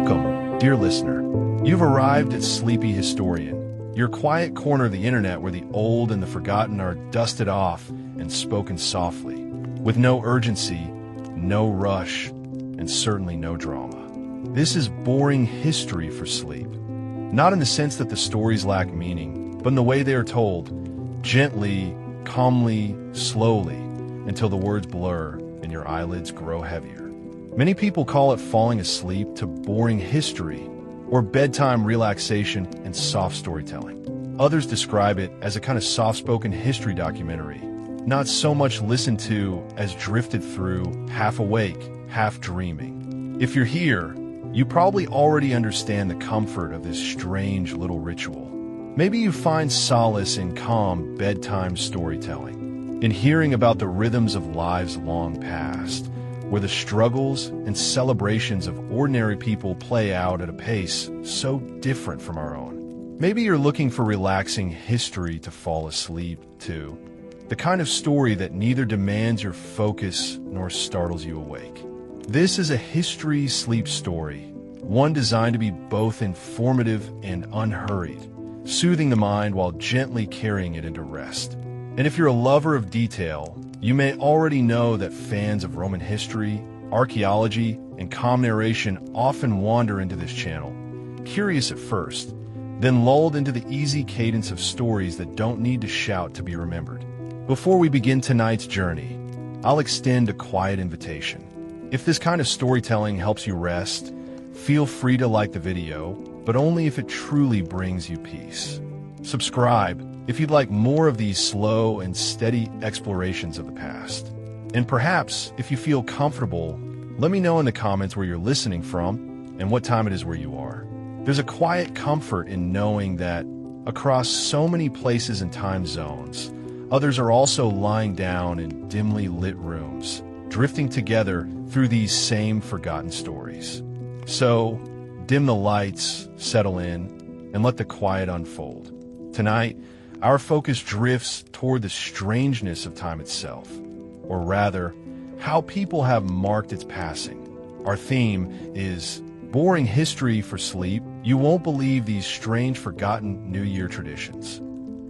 Welcome, dear listener. You've arrived at Sleepy Historian, your quiet corner of the internet where the old and the forgotten are dusted off and spoken softly, with no urgency, no rush, and certainly no drama. This is boring history for sleep. Not in the sense that the stories lack meaning, but in the way they are told, gently, calmly, slowly, until the words blur and your eyelids grow heavier. Many people call it falling asleep to boring history or bedtime relaxation and soft storytelling. Others describe it as a kind of soft-spoken history documentary, not so much listened to as drifted through, half awake, half dreaming. If you're here, you probably already understand the comfort of this strange little ritual. Maybe you find solace in calm bedtime storytelling, in hearing about the rhythms of lives long past, where the struggles and celebrations of ordinary people play out at a pace so different from our own. Maybe you're looking for relaxing history to fall asleep to, the kind of story that neither demands your focus nor startles you awake. This is a history sleep story, one designed to be both informative and unhurried, soothing the mind while gently carrying it into rest. And if you're a lover of detail, you may already know that fans of Roman history, archaeology, and calm narration often wander into this channel, curious at first, then lulled into the easy cadence of stories that don't need to shout to be remembered. Before we begin tonight's journey, I'll extend a quiet invitation. If this kind of storytelling helps you rest, feel free to like the video, but only if it truly brings you peace. Subscribe if you'd like more of these slow and steady explorations of the past. And perhaps, if you feel comfortable, let me know in the comments where you're listening from and what time it is where you are. There's a quiet comfort in knowing that across so many places and time zones, others are also lying down in dimly lit rooms, drifting together through these same forgotten stories. So, dim the lights, settle in, and let the quiet unfold. Tonight, our focus drifts toward the strangeness of time itself, or rather, how people have marked its passing. Our theme is boring history for sleep. You won't believe these strange forgotten New Year traditions.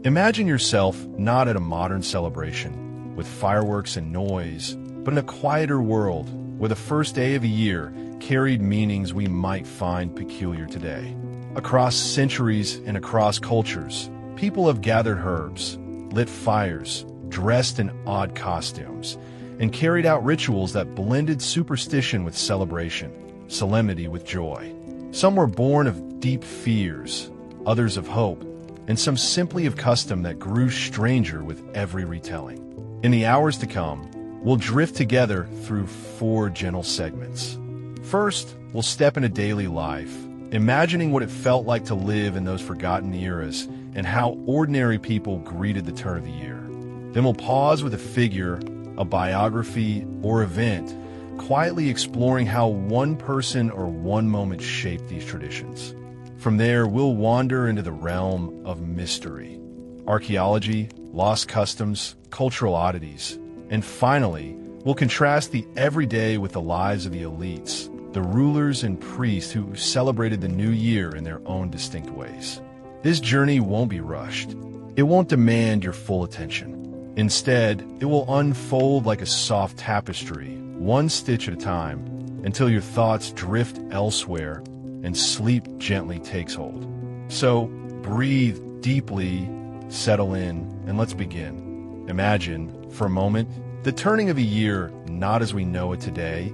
Imagine yourself not at a modern celebration with fireworks and noise, but in a quieter world where the first day of a year carried meanings we might find peculiar today. Across centuries and across cultures, people have gathered herbs, lit fires, dressed in odd costumes, and carried out rituals that blended superstition with celebration, solemnity with joy. Some were born of deep fears, others of hope, and some simply of custom that grew stranger with every retelling. In the hours to come, we'll drift together through 4 gentle segments. First, we'll step into daily life, imagining what it felt like to live in those forgotten eras and how ordinary people greeted the turn of the year. Then we'll pause with a figure, a biography, or event, quietly exploring how one person or one moment shaped these traditions. From there, we'll wander into the realm of mystery, archaeology, lost customs, cultural oddities, and finally, we'll contrast the everyday with the lives of the elites, the rulers and priests who celebrated the new year in their own distinct ways. This journey won't be rushed. It won't demand your full attention. Instead, it will unfold like a soft tapestry, one stitch at a time, until your thoughts drift elsewhere and sleep gently takes hold. So, breathe deeply, settle in, and let's begin. Imagine, for a moment, the turning of a year not as we know it today,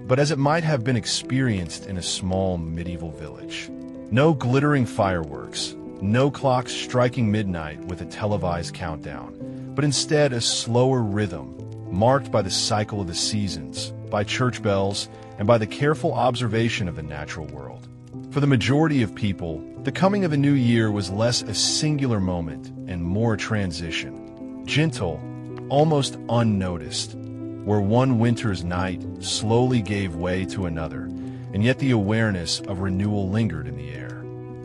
but as it might have been experienced in a small medieval village. No glittering fireworks, no clocks striking midnight with a televised countdown, but instead a slower rhythm, marked by the cycle of the seasons, by church bells, and by the careful observation of the natural world. For the majority of people, the coming of a new year was less a singular moment and more a transition, gentle, almost unnoticed, where one winter's night slowly gave way to another, and yet the awareness of renewal lingered in the air.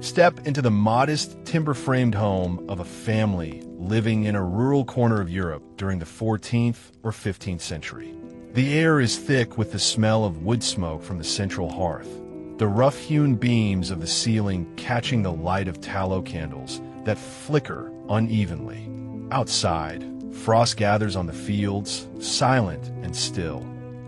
Step into the modest, timber-framed home of a family living in a rural corner of Europe during the 14th or 15th century. The air is thick with the smell of wood smoke from the central hearth, the rough-hewn beams of the ceiling catching the light of tallow candles that flicker unevenly. Outside, frost gathers on the fields, silent and still,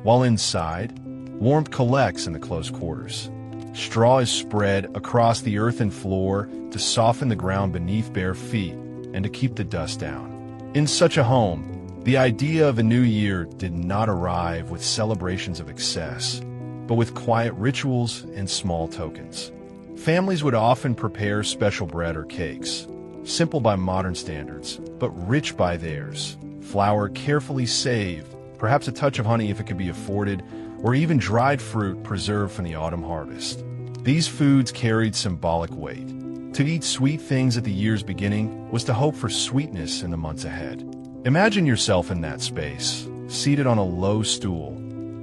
while inside, warmth collects in the close quarters. Straw is spread across the earthen floor to soften the ground beneath bare feet and to keep the dust down. In such a home, the idea of a new year did not arrive with celebrations of excess, but with quiet rituals and small tokens. Families would often prepare special bread or cakes, simple by modern standards, but rich by theirs. Flour carefully saved, perhaps a touch of honey if it could be afforded, or even dried fruit preserved from the autumn harvest. These foods carried symbolic weight. To eat sweet things at the year's beginning was to hope for sweetness in the months ahead. Imagine yourself in that space, seated on a low stool,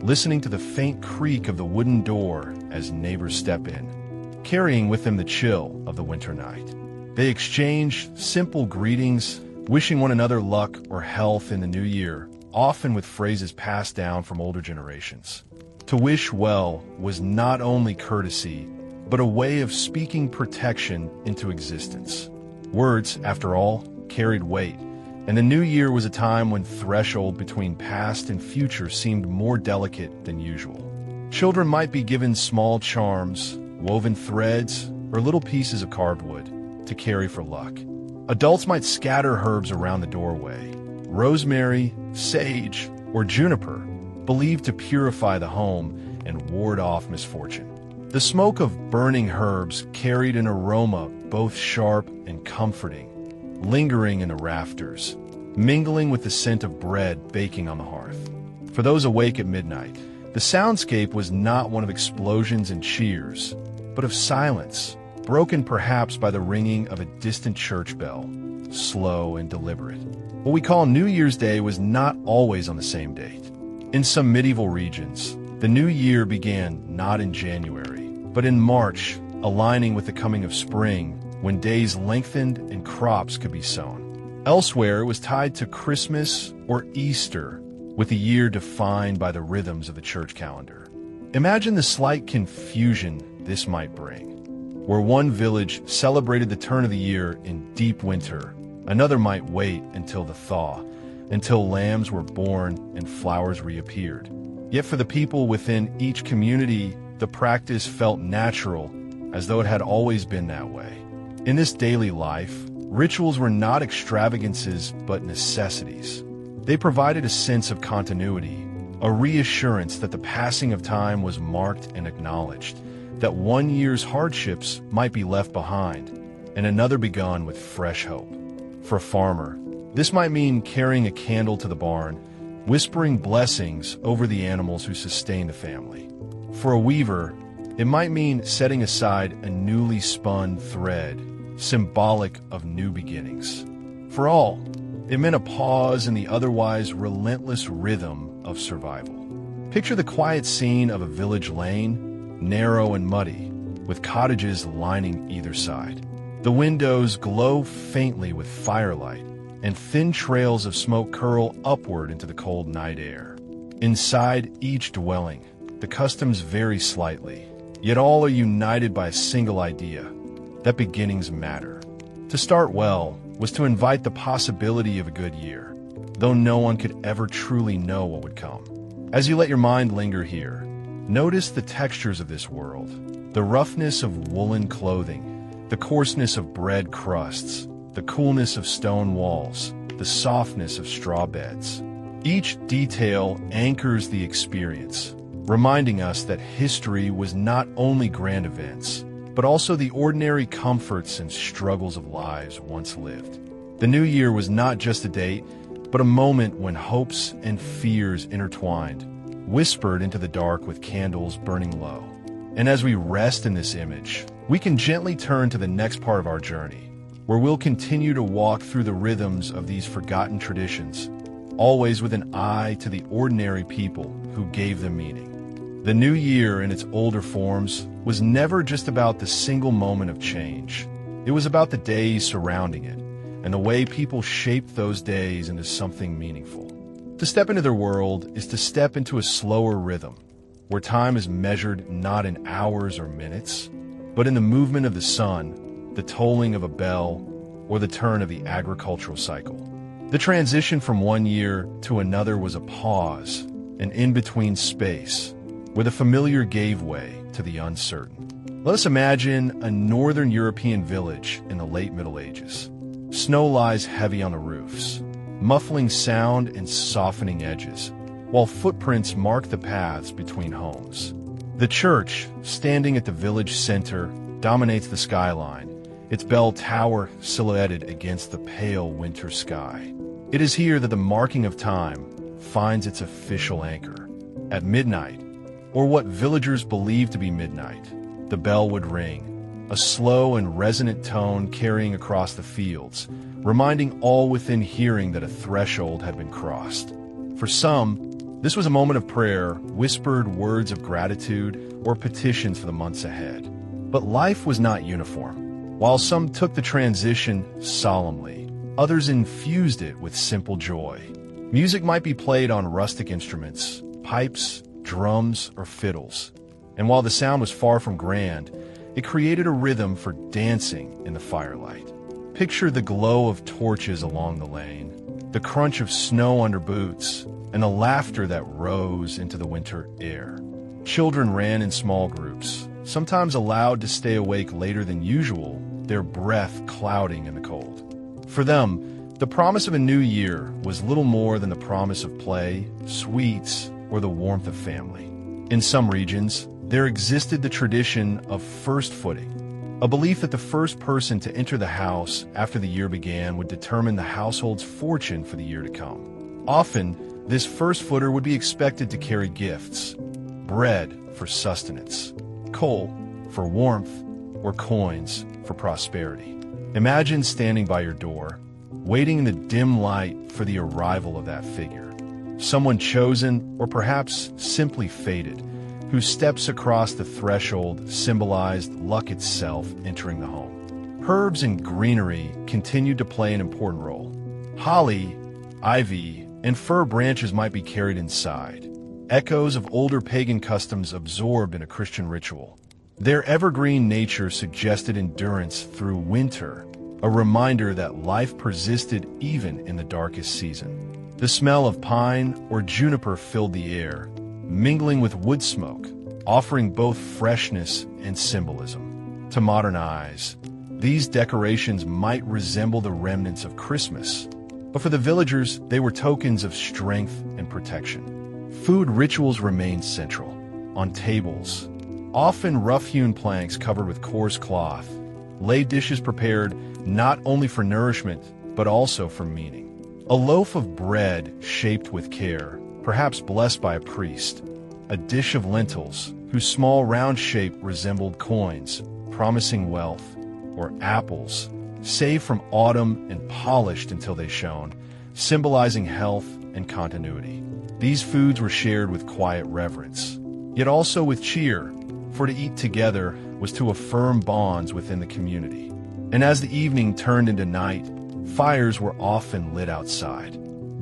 listening to the faint creak of the wooden door as neighbors step in, carrying with them the chill of the winter night. They exchange simple greetings, wishing one another luck or health in the new year, often with phrases passed down from older generations. To wish well was not only courtesy, but a way of speaking protection into existence. Words, after all, carried weight, and the new year was a time when threshold between past and future seemed more delicate than usual. Children might be given small charms, woven threads, or little pieces of carved wood to carry for luck. Adults might scatter herbs around the doorway, rosemary, sage, or juniper, believed to purify the home and ward off misfortune. The smoke of burning herbs carried an aroma both sharp and comforting, lingering in the rafters, mingling with the scent of bread baking on the hearth. For those awake at midnight, the soundscape was not one of explosions and cheers, but of silence, broken perhaps by the ringing of a distant church bell, slow and deliberate. What we call New Year's Day was not always on the same date. In some medieval regions, the new year began not in January, but in March, aligning with the coming of spring, when days lengthened and crops could be sown. Elsewhere, it was tied to Christmas or Easter, with the year defined by the rhythms of the church calendar. Imagine the slight confusion this might bring. Where one village celebrated the turn of the year in deep winter, another might wait until the thaw, until lambs were born and flowers reappeared. Yet for the people within each community, the practice felt natural, as though it had always been that way. In this daily life, rituals were not extravagances but necessities. They provided a sense of continuity, a reassurance that the passing of time was marked and acknowledged, that one year's hardships might be left behind, and another begun with fresh hope. For a farmer, this might mean carrying a candle to the barn, whispering blessings over the animals who sustain the family. For a weaver, it might mean setting aside a newly spun thread, symbolic of new beginnings. For all, it meant a pause in the otherwise relentless rhythm of survival. Picture the quiet scene of a village lane, narrow and muddy, with cottages lining either side. The windows glow faintly with firelight, and thin trails of smoke curl upward into the cold night air. Inside each dwelling, the customs vary slightly, yet all are united by a single idea, that beginnings matter. To start well was to invite the possibility of a good year, though no one could ever truly know what would come. As you let your mind linger here, notice the textures of this world, the roughness of woolen clothing, the coarseness of bread crusts, the coolness of stone walls, the softness of straw beds. Each detail anchors the experience, reminding us that history was not only grand events, but also the ordinary comforts and struggles of lives once lived. The new year was not just a date, but a moment when hopes and fears intertwined, whispered into the dark with candles burning low. And as we rest in this image, we can gently turn to the next part of our journey, where we'll continue to walk through the rhythms of these forgotten traditions, always with an eye to the ordinary people who gave them meaning. The new year in its older forms was never just about the single moment of change. It was about the days surrounding it, and the way people shaped those days into something meaningful. To step into their world is to step into a slower rhythm, where time is measured not in hours or minutes, but in the movement of the sun, the tolling of a bell, or the turn of the agricultural cycle. The transition from one year to another was a pause, an in-between space, where the familiar gave way to the uncertain. Let us imagine a northern European village in the late Middle Ages. Snow lies heavy on the roofs, muffling sound and softening edges, while footprints mark the paths between homes. The church, standing at the village center, dominates the skyline, its bell tower silhouetted against the pale winter sky. It is here that the marking of time finds its official anchor. At midnight, or what villagers believed to be midnight, the bell would ring, a slow and resonant tone carrying across the fields, reminding all within hearing that a threshold had been crossed. For some, this was a moment of prayer, whispered words of gratitude, or petitions for the months ahead. But life was not uniform. While some took the transition solemnly, others infused it with simple joy. Music might be played on rustic instruments, pipes, drums, or fiddles. And while the sound was far from grand, it created a rhythm for dancing in the firelight. Picture the glow of torches along the lane, the crunch of snow under boots, and the laughter that rose into the winter air. Children ran in small groups, sometimes allowed to stay awake later than usual, their breath clouding in the cold. For them, the promise of a new year was little more than the promise of play, sweets, or the warmth of family. In some regions, there existed the tradition of first footing, a belief that the first person to enter the house after the year began would determine the household's fortune for the year to come. Often, this first footer would be expected to carry gifts: bread for sustenance, coal for warmth, or coins for prosperity. Imagine standing by your door, waiting in the dim light for the arrival of that figure. Someone chosen, or perhaps simply fated, whose steps across the threshold symbolized luck itself entering the home. Herbs and greenery continued to play an important role. Holly, ivy, and fir branches might be carried inside, echoes of older pagan customs absorbed in a Christian ritual. Their evergreen nature suggested endurance through winter, a reminder that life persisted even in the darkest season. The smell of pine or juniper filled the air, mingling with wood smoke, offering both freshness and symbolism. To modern eyes, these decorations might resemble the remnants of Christmas, but for the villagers, they were tokens of strength and protection. Food rituals remained central. On tables, often rough-hewn planks covered with coarse cloth, lay dishes prepared not only for nourishment, but also for meaning. A loaf of bread shaped with care, perhaps blessed by a priest, a dish of lentils whose small round shape resembled coins, promising wealth, or apples, saved from autumn and polished until they shone, symbolizing health and continuity. These foods were shared with quiet reverence, yet also with cheer, for to eat together was to affirm bonds within the community. And as the evening turned into night, fires were often lit outside.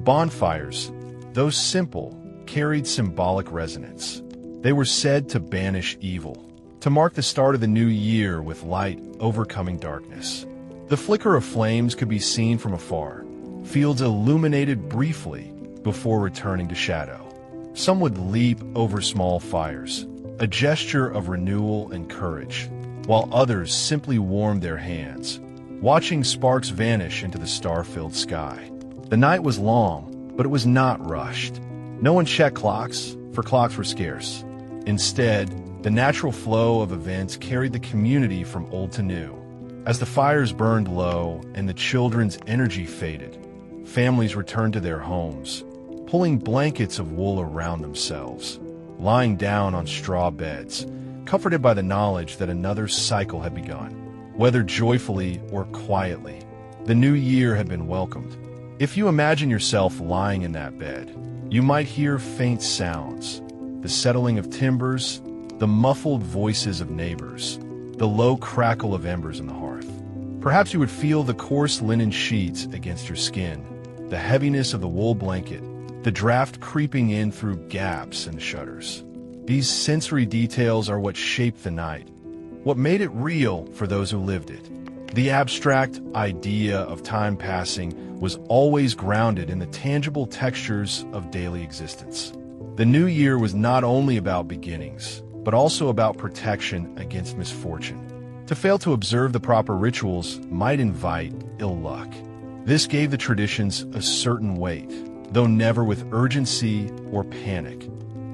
Bonfires, though simple, carried symbolic resonance. They were said to banish evil, to mark the start of the new year with light overcoming darkness. The flicker of flames could be seen from afar, fields illuminated briefly before returning to shadow. Some would leap over small fires, a gesture of renewal and courage, while others simply warmed their hands, watching sparks vanish into the star-filled sky. The night was long, but it was not rushed. No one checked clocks, for clocks were scarce. Instead, the natural flow of events carried the community from old to new. As the fires burned low and the children's energy faded, families returned to their homes, pulling blankets of wool around themselves, lying down on straw beds, comforted by the knowledge that another cycle had begun. Whether joyfully or quietly, the new year had been welcomed. If you imagine yourself lying in that bed, you might hear faint sounds, the settling of timbers, the muffled voices of neighbors, the low crackle of embers in the hearth. Perhaps you would feel the coarse linen sheets against your skin, the heaviness of the wool blanket, the draft creeping in through gaps in the shutters. These sensory details are what shaped the night, what made it real for those who lived it. The abstract idea of time passing was always grounded in the tangible textures of daily existence. The new year was not only about beginnings, but also about protection against misfortune. To fail to observe the proper rituals might invite ill luck. This gave the traditions a certain weight, though never with urgency or panic,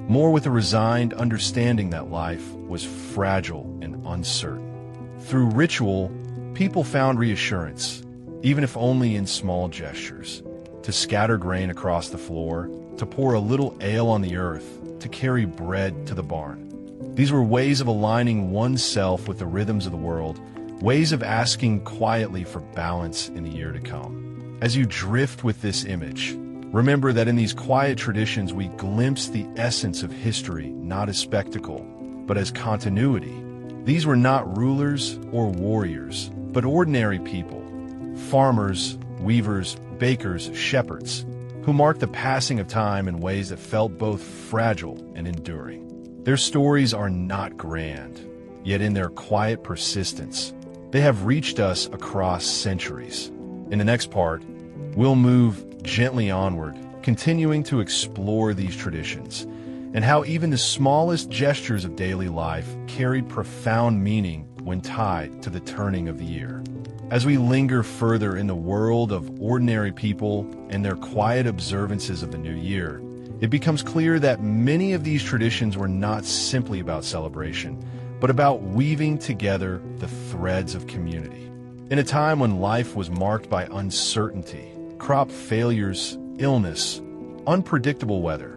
more with a resigned understanding that life was fragile and uncertain. Through ritual, people found reassurance, even if only in small gestures. To scatter grain across the floor, to pour a little ale on the earth, to carry bread to the barn. These were ways of aligning oneself with the rhythms of the world, ways of asking quietly for balance in the year to come. As you drift with this image, remember that in these quiet traditions we glimpse the essence of history, not as spectacle, but as continuity. These were not rulers or warriors, but ordinary people, farmers, weavers, bakers, shepherds, who marked the passing of time in ways that felt both fragile and enduring. Their stories are not grand, yet in their quiet persistence, they have reached us across centuries. In the next part, we'll move gently onward, continuing to explore these traditions, and how even the smallest gestures of daily life carried profound meaning when tied to the turning of the year. As we linger further in the world of ordinary people and their quiet observances of the new year, it becomes clear that many of these traditions were not simply about celebration, but about weaving together the threads of community. In a time when life was marked by uncertainty, crop failures, illness, unpredictable weather,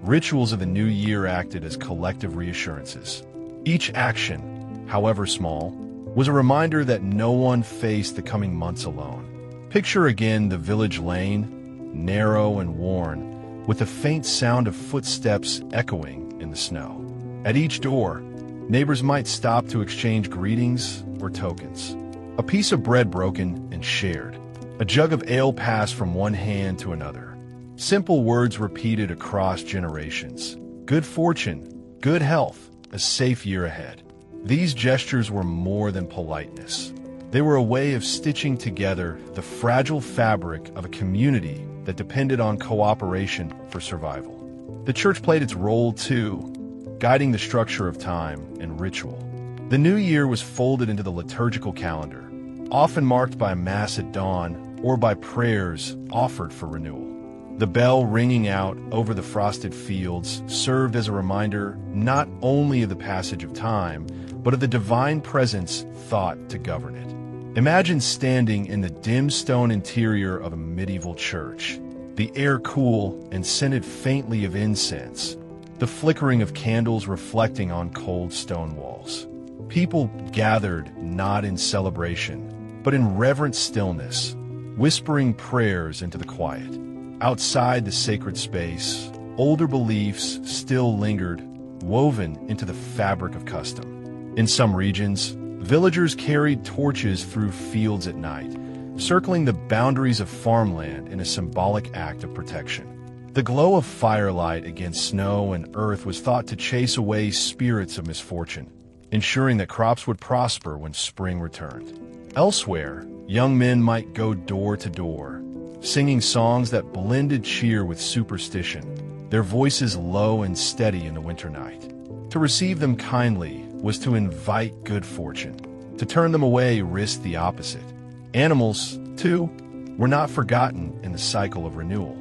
rituals of the new year acted as collective reassurances. Each action, however small, was a reminder that no one faced the coming months alone. Picture again the village lane, narrow and worn, with the faint sound of footsteps echoing in the snow. At each door, neighbors might stop to exchange greetings or tokens. A piece of bread broken and shared, a jug of ale passed from one hand to another. Simple words repeated across generations. Good fortune, good health, a safe year ahead. These gestures were more than politeness. They were a way of stitching together the fragile fabric of a community that depended on cooperation for survival. The church played its role too, guiding the structure of time and ritual. The new year was folded into the liturgical calendar, often marked by Mass at dawn or by prayers offered for renewal. The bell ringing out over the frosted fields served as a reminder not only of the passage of time, but of the divine presence thought to govern it. Imagine standing in the dim stone interior of a medieval church, the air cool and scented faintly of incense, the flickering of candles reflecting on cold stone walls. People gathered not in celebration, but in reverent stillness, whispering prayers into the quiet. Outside the sacred space, older beliefs still lingered, woven into the fabric of custom. In some regions, villagers carried torches through fields at night, circling the boundaries of farmland in a symbolic act of protection. The glow of firelight against snow and earth was thought to chase away spirits of misfortune, ensuring that crops would prosper when spring returned. Elsewhere, young men might go door to door, singing songs that blended cheer with superstition, their voices low and steady in the winter night. To receive them kindly was to invite good fortune. To turn them away risked the opposite. Animals, too, were not forgotten in the cycle of renewal.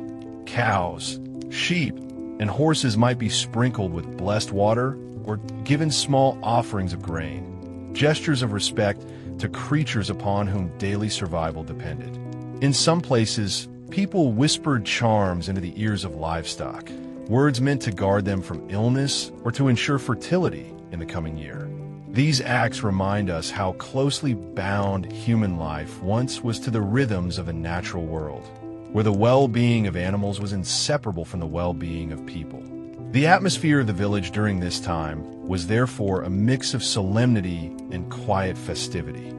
Cows, sheep, and horses might be sprinkled with blessed water or given small offerings of grain, gestures of respect to creatures upon whom daily survival depended. In some places, people whispered charms into the ears of livestock, words meant to guard them from illness or to ensure fertility in the coming year. These acts remind us how closely bound human life once was to the rhythms of the natural world, where the well-being of animals was inseparable from the well-being of people. The atmosphere of the village during this time was therefore a mix of solemnity and quiet festivity.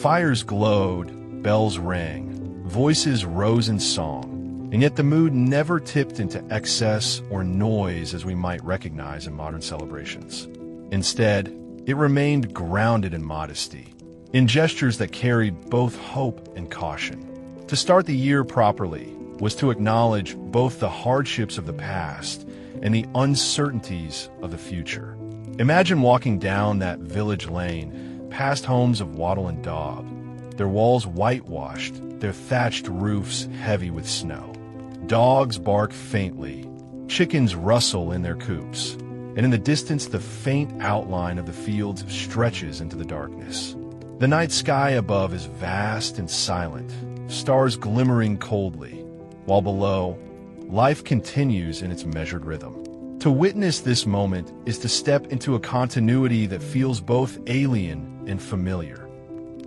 Fires glowed, bells rang, voices rose in song, And yet the mood never tipped into excess or noise as we might recognize in modern celebrations. Instead, it remained grounded in modesty, in gestures that carried both hope and caution. To start the year properly was to acknowledge both the hardships of the past and the uncertainties of the future. Imagine walking down that village lane, past homes of wattle and daub, their walls whitewashed, their thatched roofs heavy with snow. Dogs bark faintly, chickens rustle in their coops, and in the distance the faint outline of the fields stretches into the darkness. The night sky above is vast and silent, stars glimmering coldly, while below, life continues in its measured rhythm. To witness this moment is to step into a continuity that feels both alien and familiar.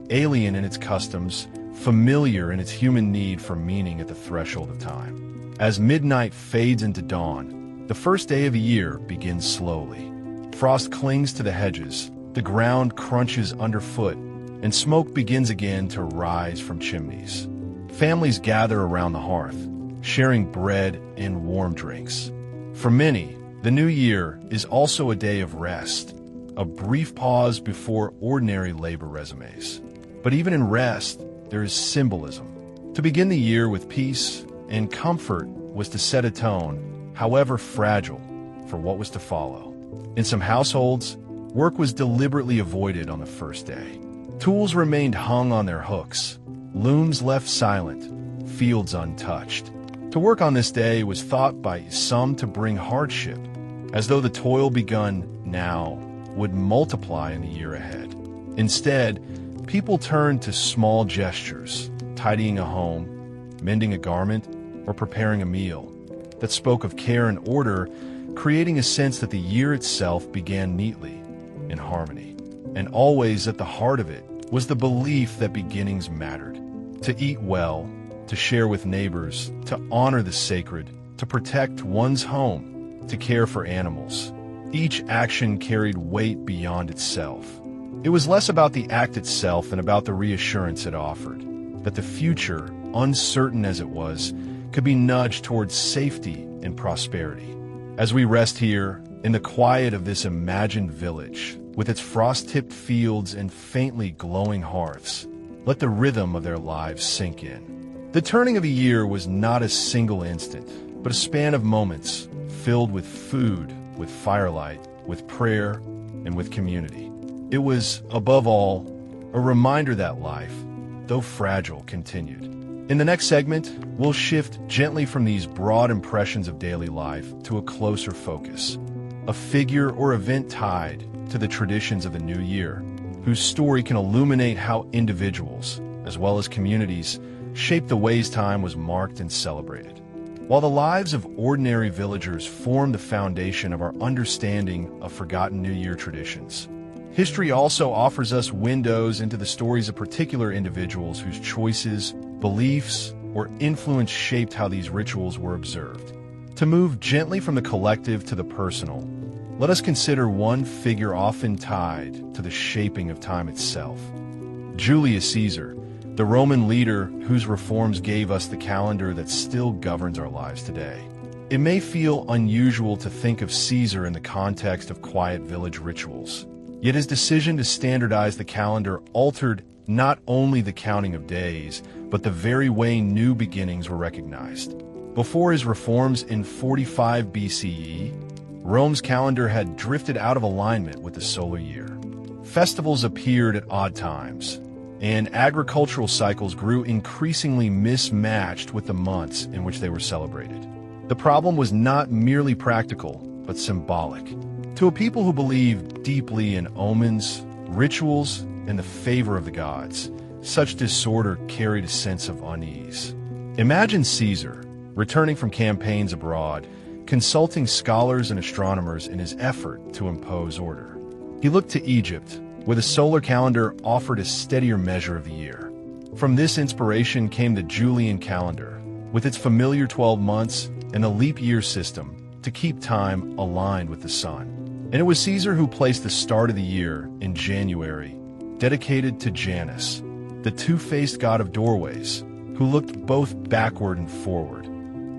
Alien in its customs, familiar in its human need for meaning at the threshold of time. As midnight fades into dawn, the first day of the year begins slowly. Frost clings to the hedges, the ground crunches underfoot, and smoke begins again to rise from chimneys. Families gather around the hearth, sharing bread and warm drinks. For many, the new year is also a day of rest, a brief pause before ordinary labor resumes. But even in rest, there is symbolism. To begin the year with peace and comfort was to set a tone, however fragile, for what was to follow. In some households, work was deliberately avoided on the first day. Tools remained hung on their hooks, looms left silent, fields untouched. To work on this day was thought by some to bring hardship, as though the toil begun now would multiply in the year ahead. Instead, people turned to small gestures, tidying a home, mending a garment, or preparing a meal, that spoke of care and order, creating a sense that the year itself began neatly, in harmony. And always at the heart of it was the belief that beginnings mattered. To eat well, to share with neighbors, to honor the sacred, to protect one's home, to care for animals. Each action carried weight beyond itself. It was less about the act itself and about the reassurance it offered, that the future, uncertain as it was, could be nudged towards safety and prosperity. As we rest here, in the quiet of this imagined village, with its frost-tipped fields and faintly glowing hearths, let the rhythm of their lives sink in. The turning of a year was not a single instant, but a span of moments filled with food, with firelight, with prayer, and with community. It was, above all, a reminder that life, though fragile, continued. In the next segment, we'll shift gently from these broad impressions of daily life to a closer focus, a figure or event tied to the traditions of the new year, whose story can illuminate how individuals, as well as communities, shaped the ways time was marked and celebrated. While the lives of ordinary villagers form the foundation of our understanding of forgotten New Year traditions, history also offers us windows into the stories of particular individuals whose choices, beliefs, or influence shaped how these rituals were observed. To move gently from the collective to the personal, let us consider one figure often tied to the shaping of time itself. Julius Caesar, the Roman leader whose reforms gave us the calendar that still governs our lives today. It may feel unusual to think of Caesar in the context of quiet village rituals, yet his decision to standardize the calendar altered not only the counting of days, but the very way new beginnings were recognized. Before his reforms in 45 BCE, Rome's calendar had drifted out of alignment with the solar year. Festivals appeared at odd times, and agricultural cycles grew increasingly mismatched with the months in which they were celebrated. The problem was not merely practical, but symbolic. To a people who believed deeply in omens, rituals, and the favor of the gods, such disorder carried a sense of unease. Imagine Caesar, returning from campaigns abroad, consulting scholars and astronomers in his effort to impose order. He looked to Egypt, where the solar calendar offered a steadier measure of the year. From this inspiration came the Julian calendar, with its familiar 12 months and the leap year system to keep time aligned with the sun. And it was Caesar who placed the start of the year in January, dedicated to Janus, the two-faced god of doorways, who looked both backward and forward,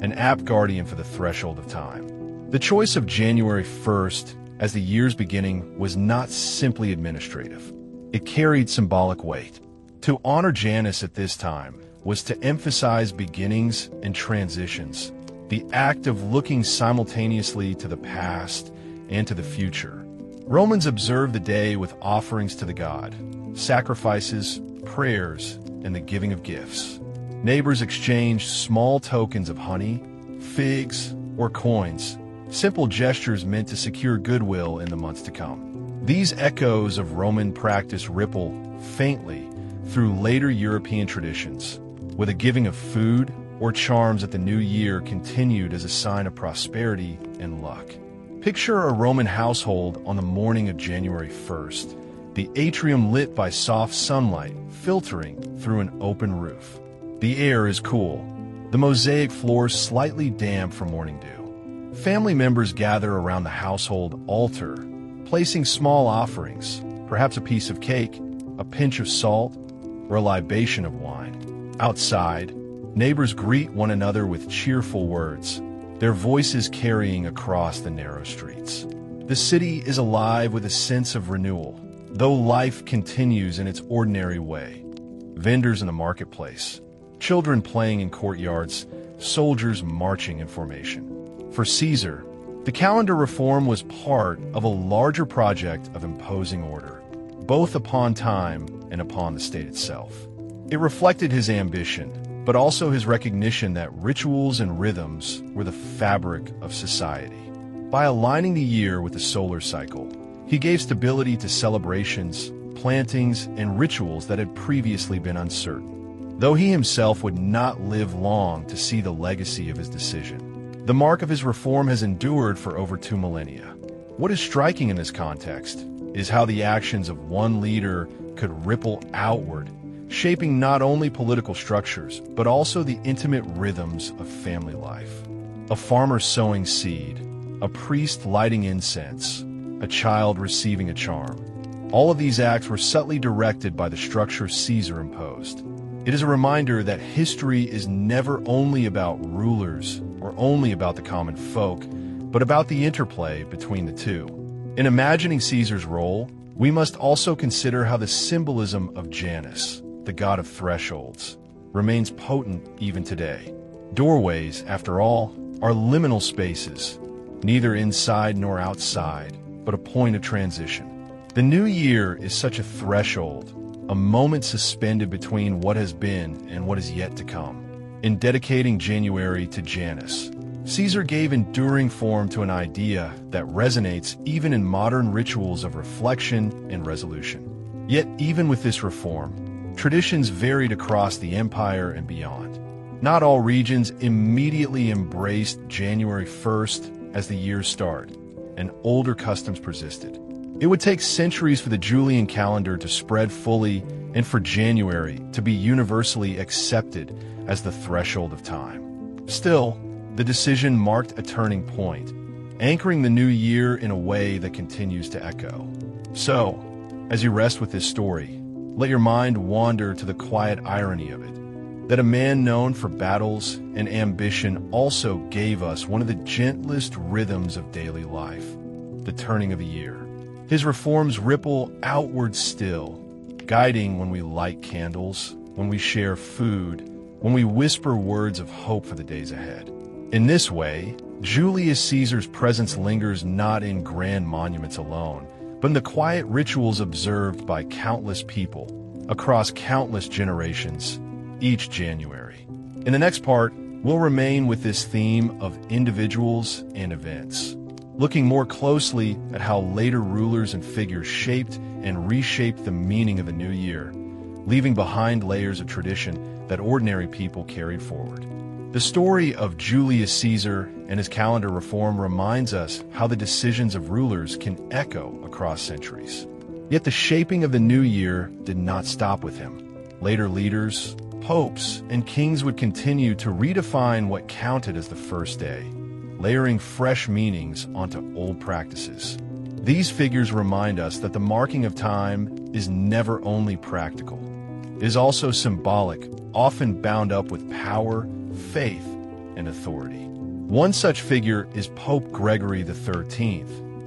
an apt guardian for the threshold of time. The choice of January 1st as the year's beginning was not simply administrative. It carried symbolic weight. To honor Janus at this time was to emphasize beginnings and transitions, the act of looking simultaneously to the past and to the future. Romans observed the day with offerings to the god, sacrifices, prayers, and the giving of gifts. Neighbors exchanged small tokens of honey, figs, or coins, simple gestures meant to secure goodwill in the months to come. These echoes of Roman practice ripple faintly through later European traditions, with a giving of food or charms at the new year continued as a sign of prosperity and luck. Picture a Roman household on the morning of January 1st, the atrium lit by soft sunlight filtering through an open roof. The air is cool, the mosaic floor slightly damp from morning dew. Family members gather around the household altar, placing small offerings, perhaps a piece of cake, a pinch of salt, or a libation of wine. Outside, neighbors greet one another with cheerful words, their voices carrying across the narrow streets. The city is alive with a sense of renewal, though life continues in its ordinary way. Vendors in the marketplace, children playing in courtyards, soldiers marching in formation. For Caesar, the calendar reform was part of a larger project of imposing order, both upon time and upon the state itself. It reflected his ambition, but also his recognition that rituals and rhythms were the fabric of society. By aligning the year with the solar cycle, he gave stability to celebrations, plantings, and rituals that had previously been uncertain. Though he himself would not live long to see the legacy of his decision, the mark of his reform has endured for over 2 millennia. What is striking in this context is how the actions of one leader could ripple outward, shaping not only political structures, but also the intimate rhythms of family life. A farmer sowing seed, a priest lighting incense, a child receiving a charm. All of these acts were subtly directed by the structure Caesar imposed. It is a reminder that history is never only about rulers or only about the common folk, but about the interplay between the two. In imagining Caesar's role, we must also consider how the symbolism of Janus, the god of thresholds, remains potent even today. Doorways, after all, are liminal spaces, neither inside nor outside, but a point of transition. The new year is such a threshold, a moment suspended between what has been and what is yet to come. In dedicating January to Janus, Caesar gave enduring form to an idea that resonates even in modern rituals of reflection and resolution. Yet even with this reform, traditions varied across the empire and beyond. Not all regions immediately embraced January 1st as the year's start, and older customs persisted. It would take centuries for the Julian calendar to spread fully and for January to be universally accepted as the threshold of time. Still, the decision marked a turning point, anchoring the new year in a way that continues to echo. So, as you rest with this story, let your mind wander to the quiet irony of it, that a man known for battles and ambition also gave us one of the gentlest rhythms of daily life, the turning of the year. His reforms ripple outward still, guiding when we light candles, when we share food, when we whisper words of hope for the days ahead. In this way, Julius Caesar's presence lingers not in grand monuments alone, but in the quiet rituals observed by countless people across countless generations each January. In the next part, we'll remain with this theme of individuals and events, looking more closely at how later rulers and figures shaped and reshaped the meaning of the new year, leaving behind layers of tradition that ordinary people carried forward. The story of Julius Caesar and his calendar reform reminds us how the decisions of rulers can echo across centuries. Yet the shaping of the new year did not stop with him. Later leaders, popes, and kings would continue to redefine what counted as the first day, layering fresh meanings onto old practices. These figures remind us that the marking of time is never only practical. It is also symbolic, often bound up with power, faith, and authority. One such figure is Pope Gregory XIII,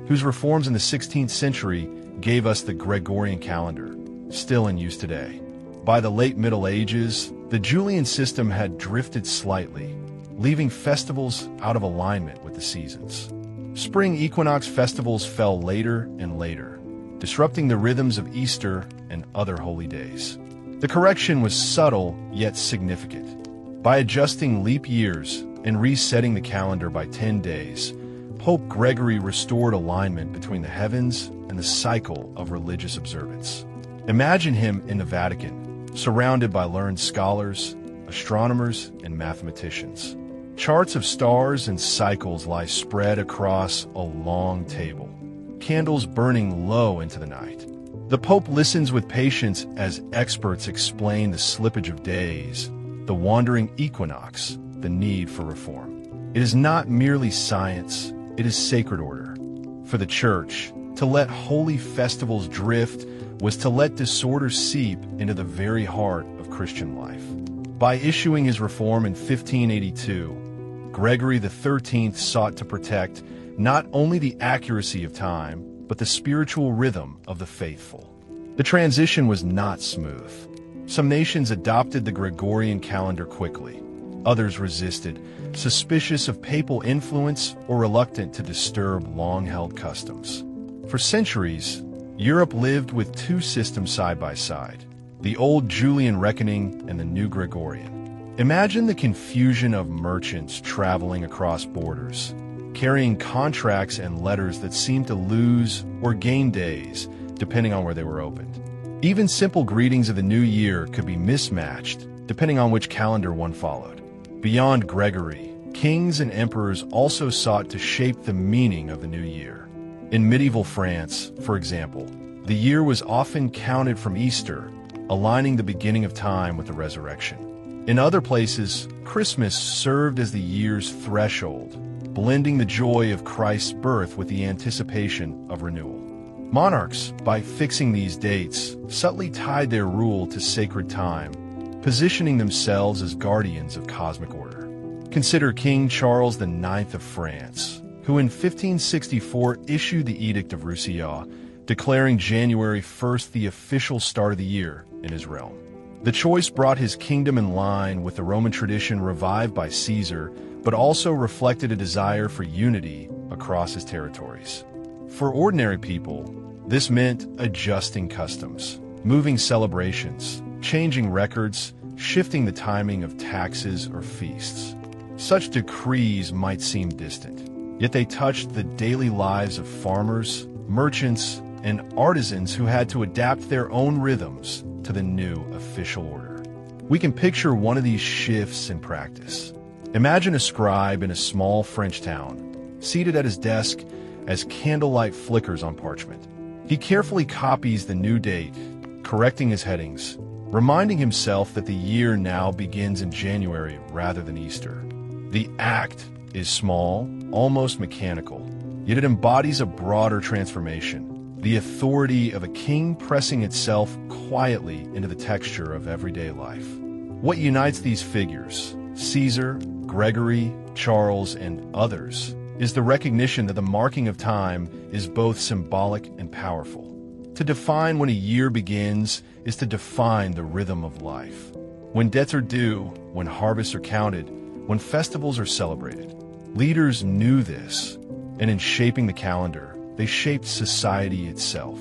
whose reforms in the 16th century gave us the Gregorian calendar, still in use today. By the late Middle Ages, the Julian system had drifted slightly, leaving festivals out of alignment with the seasons. Spring equinox festivals fell later and later, disrupting the rhythms of Easter and other holy days. The correction was subtle yet significant. By adjusting leap years and resetting the calendar by 10 days, Pope Gregory restored alignment between the heavens and the cycle of religious observance. Imagine him in the Vatican, surrounded by learned scholars, astronomers, and mathematicians. Charts of stars and cycles lie spread across a long table, candles burning low into the night. The Pope listens with patience as experts explain the slippage of days, the wandering equinox, the need for reform. It is not merely science, it is sacred order. For the Church, to let holy festivals drift was to let disorder seep into the very heart of Christian life. By issuing his reform in 1582, Gregory XIII sought to protect not only the accuracy of time, but the spiritual rhythm of the faithful. The transition was not smooth. Some nations adopted the Gregorian calendar quickly. Others resisted, suspicious of papal influence or reluctant to disturb long-held customs. For centuries, Europe lived with two systems side by side, the old Julian reckoning and the new Gregorian. Imagine the confusion of merchants traveling across borders, carrying contracts and letters that seemed to lose or gain days, depending on where they were opened. Even simple greetings of the new year could be mismatched, depending on which calendar one followed. Beyond Gregory, kings and emperors also sought to shape the meaning of the new year. In medieval France, for example, the year was often counted from Easter, aligning the beginning of time with the resurrection. In other places, Christmas served as the year's threshold, blending the joy of Christ's birth with the anticipation of renewal. Monarchs, by fixing these dates, subtly tied their rule to sacred time, positioning themselves as guardians of cosmic order. Consider King Charles IX of France, who in 1564 issued the Edict of Roussillon, declaring January 1st the official start of the year in his realm. The choice brought his kingdom in line with the Roman tradition revived by Caesar, but also reflected a desire for unity across his territories. For ordinary people, this meant adjusting customs, moving celebrations, changing records, shifting the timing of taxes or feasts. Such decrees might seem distant, yet they touched the daily lives of farmers, merchants, and artisans who had to adapt their own rhythms to the new official order. We can picture one of these shifts in practice. Imagine a scribe in a small French town, seated at his desk as candlelight flickers on parchment. He carefully copies the new date, correcting his headings, reminding himself that the year now begins in January rather than Easter. The act is small, almost mechanical, yet it embodies a broader transformation, the authority of a king pressing itself quietly into the texture of everyday life. What unites these figures, Caesar, Gregory, Charles, and others, is the recognition that the marking of time is both symbolic and powerful. To define when a year begins is to define the rhythm of life. When debts are due, when harvests are counted, when festivals are celebrated. Leaders knew this, and in shaping the calendar, they shaped society itself.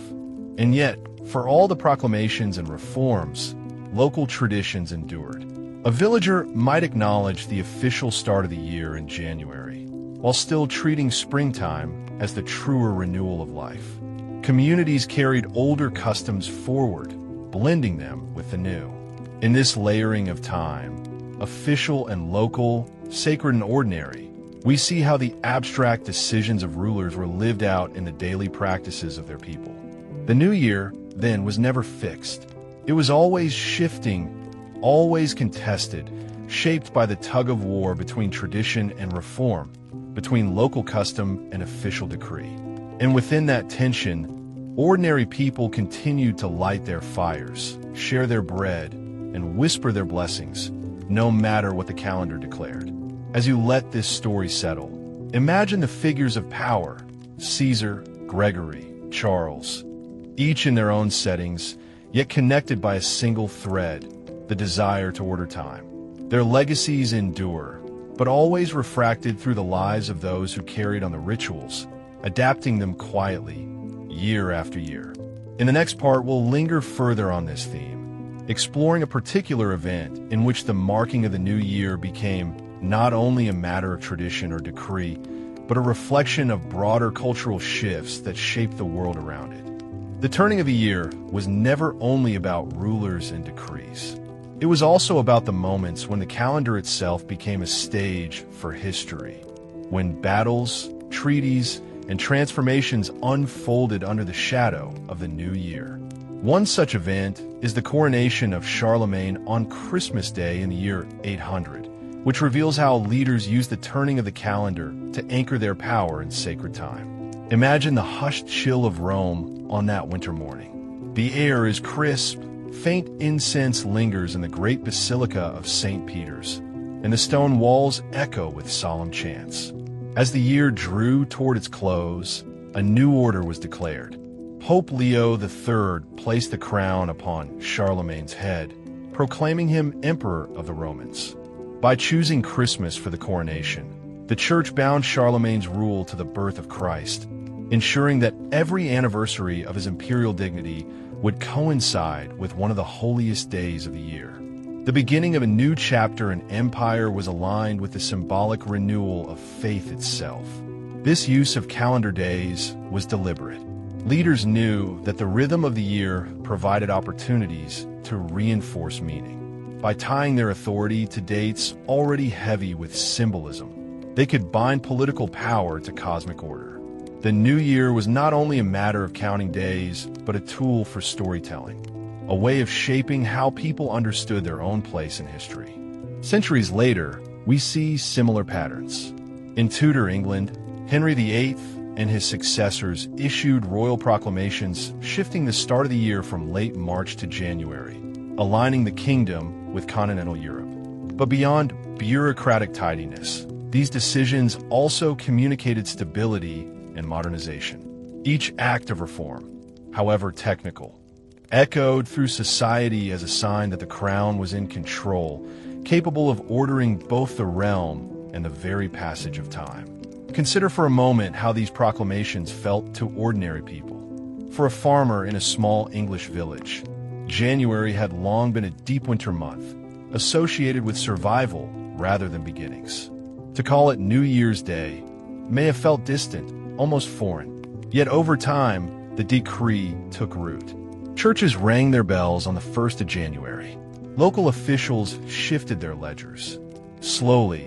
And yet, for all the proclamations and reforms, local traditions endured. A villager might acknowledge the official start of the year in January, while still treating springtime as the truer renewal of life. Communities carried older customs forward, blending them with the new. In this layering of time, official and local, sacred and ordinary, we see how the abstract decisions of rulers were lived out in the daily practices of their people. The new year, then, was never fixed. It was always shifting, always contested, shaped by the tug-of-war between tradition and reform, between local custom and official decree. And within that tension, ordinary people continued to light their fires, share their bread, and whisper their blessings, no matter what the calendar declared. As you let this story settle, imagine the figures of power: Caesar, Gregory, Charles, each in their own settings, yet connected by a single thread: the desire to order time. Their legacies endure, but always refracted through the lives of those who carried on the rituals, adapting them quietly, year after year. In the next part, we'll linger further on this theme, exploring a particular event in which the marking of the new year became not only a matter of tradition or decree, but a reflection of broader cultural shifts that shaped the world around it. The turning of the year was never only about rulers and decrees. It was also about the moments when the calendar itself became a stage for history, when battles, treaties, and transformations unfolded under the shadow of the new year. One such event is the coronation of Charlemagne on Christmas Day in the year 800, which reveals how leaders used the turning of the calendar to anchor their power in sacred time. Imagine the hushed chill of Rome on that winter morning. The air is crisp, faint incense lingers in the great basilica of St. Peter's, and the stone walls echo with solemn chants. As the year drew toward its close, a new order was declared. Pope Leo III placed the crown upon Charlemagne's head, proclaiming him Emperor of the Romans. By choosing Christmas for the coronation, the Church bound Charlemagne's rule to the birth of Christ, ensuring that every anniversary of his imperial dignity would coincide with one of the holiest days of the year. The beginning of a new chapter in empire was aligned with the symbolic renewal of faith itself. This use of calendar days was deliberate. Leaders knew that the rhythm of the year provided opportunities to reinforce meaning. By tying their authority to dates already heavy with symbolism, they could bind political power to cosmic order. The new year was not only a matter of counting days, but a tool for storytelling, a way of shaping how people understood their own place in history. Centuries later, we see similar patterns. In Tudor England, Henry VIII and his successors issued royal proclamations shifting the start of the year from late March to January, aligning the kingdom with continental Europe. But beyond bureaucratic tidiness, these decisions also communicated stability and modernization. Each act of reform, however technical, echoed through society as a sign that the crown was in control, capable of ordering both the realm and the very passage of time. Consider for a moment how these proclamations felt to ordinary people. For a farmer in a small English village, January had long been a deep winter month, associated with survival rather than beginnings. To call it New Year's Day may have felt distant, almost foreign. Yet over time, the decree took root. Churches rang their bells on the 1st of January. Local officials shifted their ledgers. Slowly,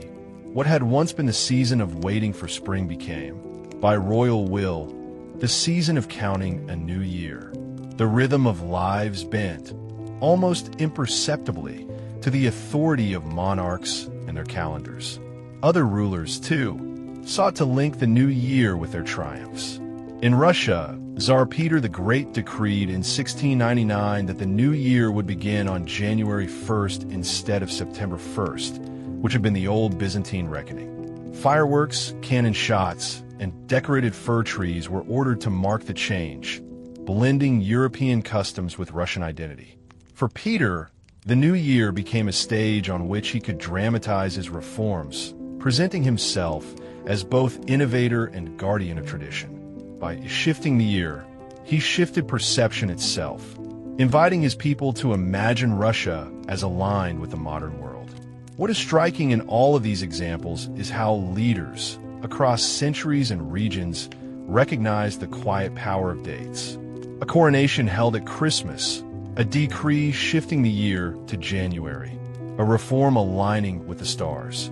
what had once been the season of waiting for spring became, by royal will, the season of counting a new year. The rhythm of lives bent, almost imperceptibly, to the authority of monarchs and their calendars. Other rulers, too, sought to link the new year with their triumphs. In Russia, Tsar Peter the Great decreed in 1699 that the new year would begin on January 1st instead of September 1st, which had been the old Byzantine reckoning. Fireworks, cannon shots, and decorated fir trees were ordered to mark the change, blending European customs with Russian identity. For Peter, the new year became a stage on which he could dramatize his reforms, presenting himself as both innovator and guardian of tradition. By shifting the year, he shifted perception itself, inviting his people to imagine Russia as aligned with the modern world. What is striking in all of these examples is how leaders, across centuries and regions, recognized the quiet power of dates. A coronation held at Christmas, a decree shifting the year to January, a reform aligning with the stars.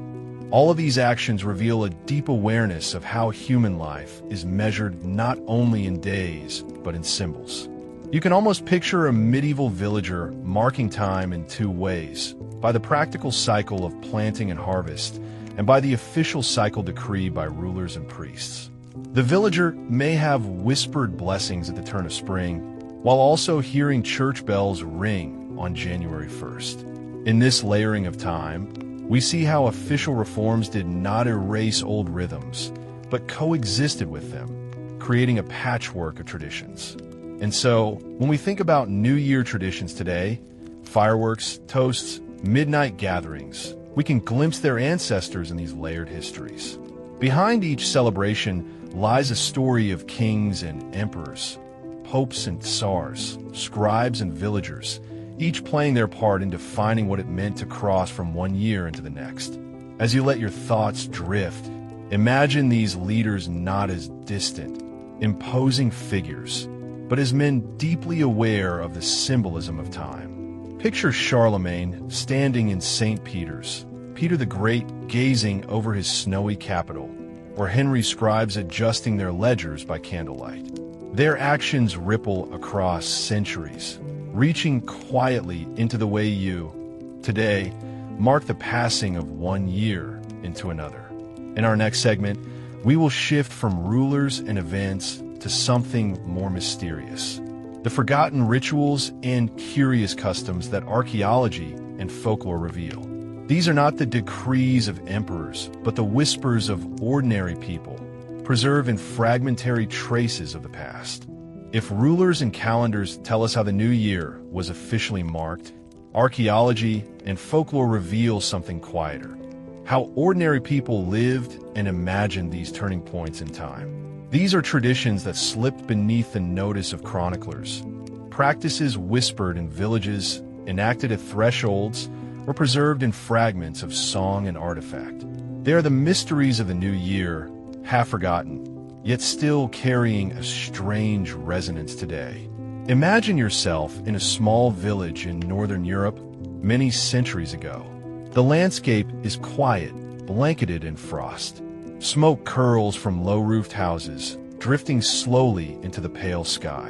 All of these actions reveal a deep awareness of how human life is measured not only in days, but in symbols. You can almost picture a medieval villager marking time in two ways: by the practical cycle of planting and harvest, and by the official cycle decreed by rulers and priests. The villager may have whispered blessings at the turn of spring, while also hearing church bells ring on January 1st. In this layering of time, we see how official reforms did not erase old rhythms, but coexisted with them, creating a patchwork of traditions. And so, when we think about New Year traditions today, fireworks, toasts, midnight gatherings, we can glimpse their ancestors in these layered histories. Behind each celebration lies a story of kings and emperors, popes and tsars, scribes and villagers, each playing their part in defining what it meant to cross from one year into the next. As you let your thoughts drift, imagine these leaders not as distant, imposing figures, but as men deeply aware of the symbolism of time. Picture Charlemagne standing in St. Peter's, Peter the Great gazing over his snowy capital, or Henry's scribes adjusting their ledgers by candlelight. Their actions ripple across centuries, reaching quietly into the way you, today, mark the passing of one year into another. In our next segment, we will shift from rulers and events to something more mysterious: the forgotten rituals and curious customs that archaeology and folklore reveal. These are not the decrees of emperors, but the whispers of ordinary people, preserved in fragmentary traces of the past. If rulers and calendars tell us how the new year was officially marked, archaeology and folklore reveal something quieter: how ordinary people lived and imagined these turning points in time. These are traditions that slipped beneath the notice of chroniclers, practices whispered in villages, enacted at thresholds, or preserved in fragments of song and artifact. They are the mysteries of the new year, half forgotten, yet still carrying a strange resonance today. Imagine yourself in a small village in northern Europe many centuries ago. The landscape is quiet, blanketed in frost. Smoke curls from low-roofed houses, drifting slowly into the pale sky.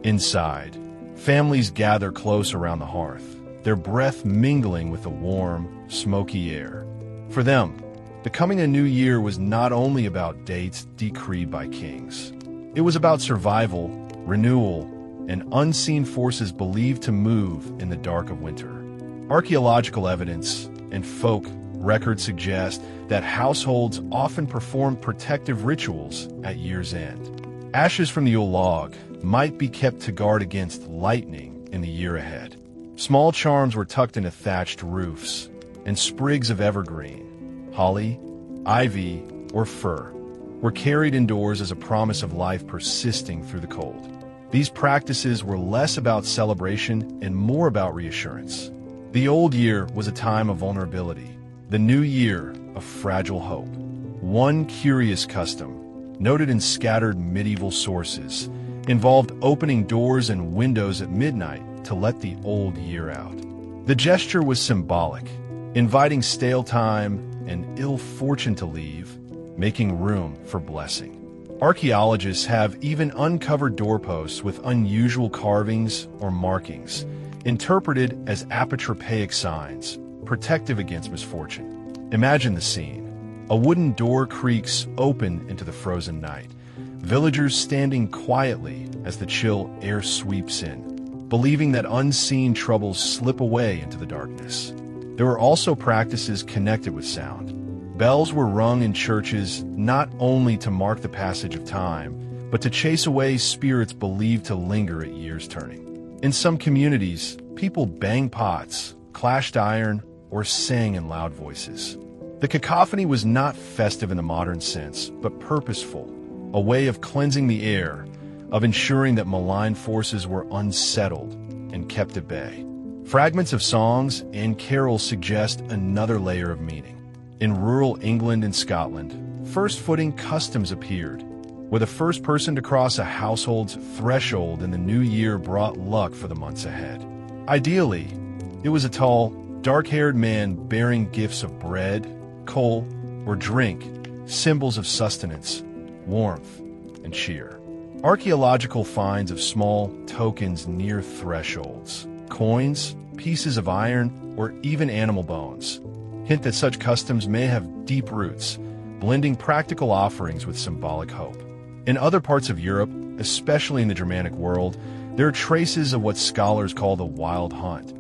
Inside, families gather close around the hearth, their breath mingling with the warm, smoky air. For them, becoming a new year was not only about dates decreed by kings. It was about survival, renewal, and unseen forces believed to move in the dark of winter. Archaeological evidence and folk records suggest that households often performed protective rituals at year's end. Ashes from the Yule log might be kept to guard against lightning in the year ahead. Small charms were tucked into thatched roofs, and sprigs of evergreen, holly, ivy, or fir were carried indoors as a promise of life persisting through the cold. These practices were less about celebration and more about reassurance. The old year was a time of vulnerability, the new year of fragile hope. One curious custom, noted in scattered medieval sources, involved opening doors and windows at midnight to let the old year out. The gesture was symbolic, inviting stale time and ill fortune to leave, making room for blessing. Archaeologists have even uncovered doorposts with unusual carvings or markings, interpreted as apotropaic signs, protective against misfortune. Imagine the scene. A wooden door creaks open into the frozen night, villagers standing quietly as the chill air sweeps in, believing that unseen troubles slip away into the darkness. There were also practices connected with sound. Bells were rung in churches not only to mark the passage of time, but to chase away spirits believed to linger at year's turning. In some communities, people banged pots, clashed iron, or sang in loud voices. The cacophony was not festive in the modern sense, but purposeful, a way of cleansing the air, of ensuring that malign forces were unsettled and kept at bay. Fragments of songs and carols suggest another layer of meaning. In rural England and Scotland, first-footing customs appeared, where the first person to cross a household's threshold in the new year brought luck for the months ahead. Ideally, it was a tall, dark-haired man bearing gifts of bread, coal, or drink, symbols of sustenance, warmth, and cheer. Archaeological finds of small tokens near thresholds, coins, pieces of iron, or even animal bones, hint that such customs may have deep roots, blending practical offerings with symbolic hope. In other parts of Europe, especially in the Germanic world, there are traces of what scholars call the wild hunt,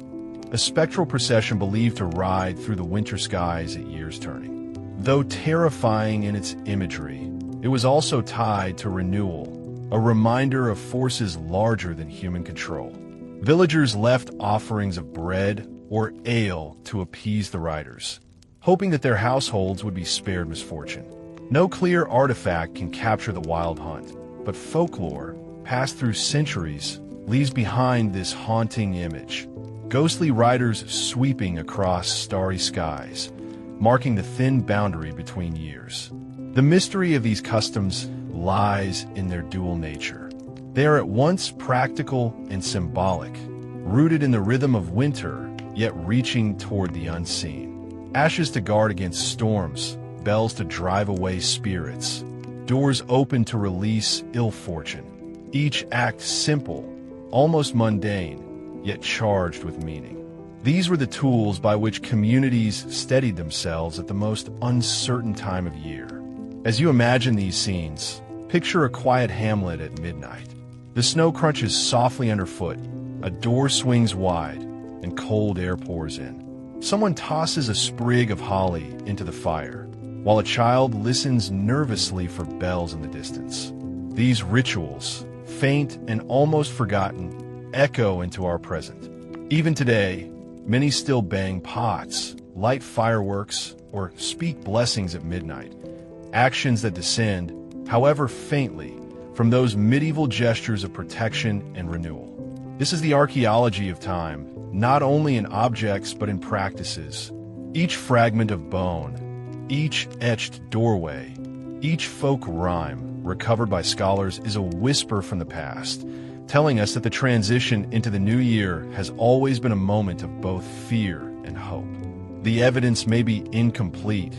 a spectral procession believed to ride through the winter skies at year's turning. Though terrifying in its imagery, it was also tied to renewal, a reminder of forces larger than human control. Villagers left offerings of bread or ale to appease the riders, hoping that their households would be spared misfortune. No clear artifact can capture the wild hunt, but folklore, passed through centuries, leaves behind this haunting image. Ghostly riders sweeping across starry skies, marking the thin boundary between years. The mystery of these customs lies in their dual nature. They are at once practical and symbolic, rooted in the rhythm of winter, yet reaching toward the unseen. Ashes to guard against storms, bells to drive away spirits, doors open to release ill fortune. Each act simple, almost mundane, yet charged with meaning. These were the tools by which communities steadied themselves at the most uncertain time of year. As you imagine these scenes, picture a quiet hamlet at midnight. The snow crunches softly underfoot, a door swings wide, and cold air pours in. Someone tosses a sprig of holly into the fire, while a child listens nervously for bells in the distance. These rituals, faint and almost forgotten, echo into our present. Even today, many still bang pots, light fireworks, or speak blessings at midnight, actions that descend, however faintly, from those medieval gestures of protection and renewal. This is the archaeology of time, not only in objects but in practices. Each fragment of bone, each etched doorway, each folk rhyme recovered by scholars is a whisper from the past, telling us that the transition into the new year has always been a moment of both fear and hope. The evidence may be incomplete,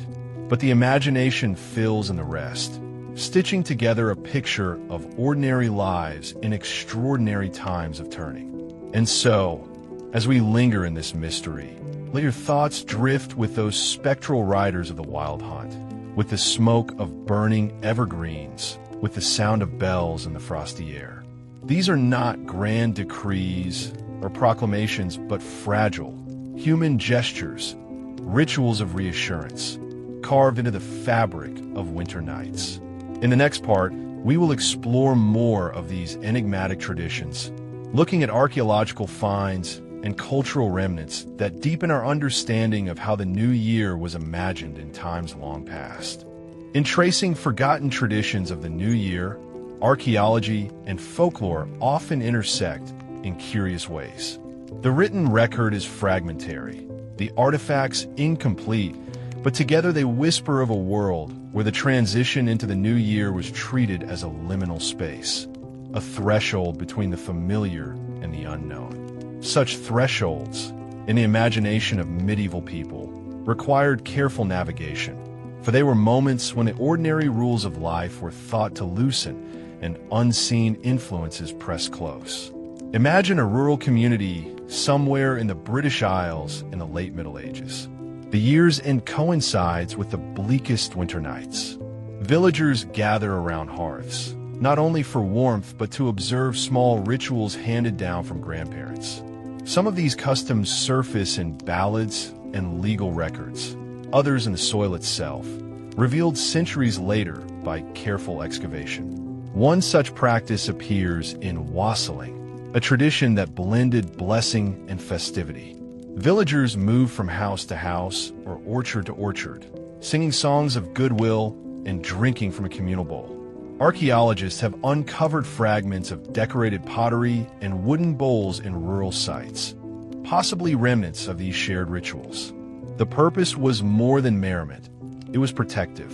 but the imagination fills in the rest, stitching together a picture of ordinary lives in extraordinary times of turning. And so, as we linger in this mystery, let your thoughts drift with those spectral riders of the wild hunt, with the smoke of burning evergreens, with the sound of bells in the frosty air. These are not grand decrees or proclamations, but fragile, human gestures, rituals of reassurance, carved into the fabric of winter nights. In the next part, we will explore more of these enigmatic traditions, looking at archaeological finds and cultural remnants that deepen our understanding of how the new year was imagined in times long past. In tracing forgotten traditions of the new year, archaeology and folklore often intersect in curious ways. The written record is fragmentary, the artifacts incomplete, but together they whisper of a world where the transition into the new year was treated as a liminal space, a threshold between the familiar and the unknown. Such thresholds, in the imagination of medieval people, required careful navigation, for they were moments when the ordinary rules of life were thought to loosen and unseen influences press close. Imagine a rural community somewhere in the British Isles in the late Middle Ages. The year's end coincides with the bleakest winter nights. Villagers gather around hearths, not only for warmth but to observe small rituals handed down from grandparents. Some of these customs surface in ballads and legal records, others in the soil itself, revealed centuries later by careful excavation. One such practice appears in wassailing, a tradition that blended blessing and festivity. Villagers moved from house to house or orchard to orchard, singing songs of goodwill and drinking from a communal bowl. Archaeologists have uncovered fragments of decorated pottery and wooden bowls in rural sites, possibly remnants of these shared rituals. The purpose was more than merriment. It was protective.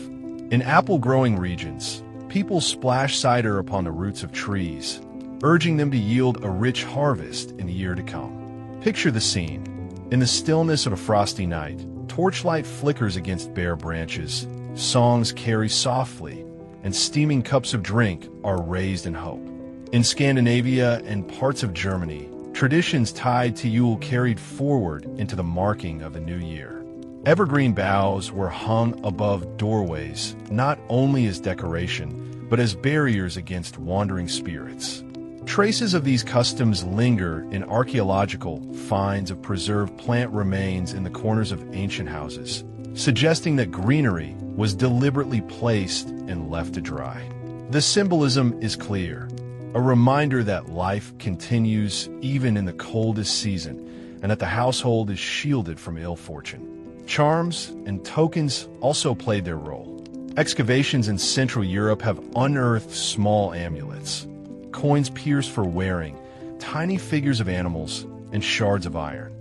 In apple-growing regions, people splash cider upon the roots of trees, urging them to yield a rich harvest in the year to come. Picture the scene. In the stillness of a frosty night, torchlight flickers against bare branches, songs carry softly, and steaming cups of drink are raised in hope. In Scandinavia and parts of Germany, traditions tied to Yule carried forward into the marking of the new year. Evergreen boughs were hung above doorways, not only as decoration, but as barriers against wandering spirits. Traces of these customs linger in archaeological finds of preserved plant remains in the corners of ancient houses, suggesting that greenery was deliberately placed and left to dry. The symbolism is clear, a reminder that life continues even in the coldest season and that the household is shielded from ill fortune. Charms and tokens also played their role. Excavations in Central Europe have unearthed small amulets, coins pierced for wearing, tiny figures of animals, and shards of iron,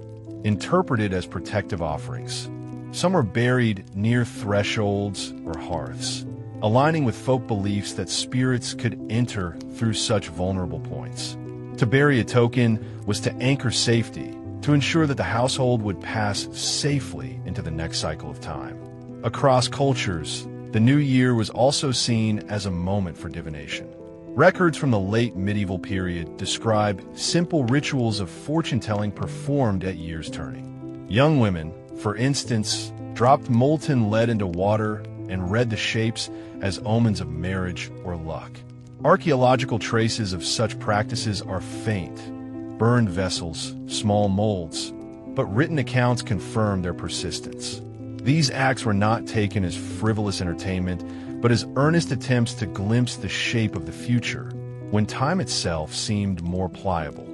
interpreted as protective offerings. Some are buried near thresholds or hearths, aligning with folk beliefs that spirits could enter through such vulnerable points. To bury a token was to anchor safety, to ensure that the household would pass safely into the next cycle of time. Across cultures, the new year was also seen as a moment for divination. Records from the late medieval period describe simple rituals of fortune-telling performed at year's turning. Young women, for instance, dropped molten lead into water and read the shapes as omens of marriage or luck. Archaeological traces of such practices are faint, burned vessels, small molds, but written accounts confirm their persistence. These acts were not taken as frivolous entertainment, but as earnest attempts to glimpse the shape of the future, when time itself seemed more pliable.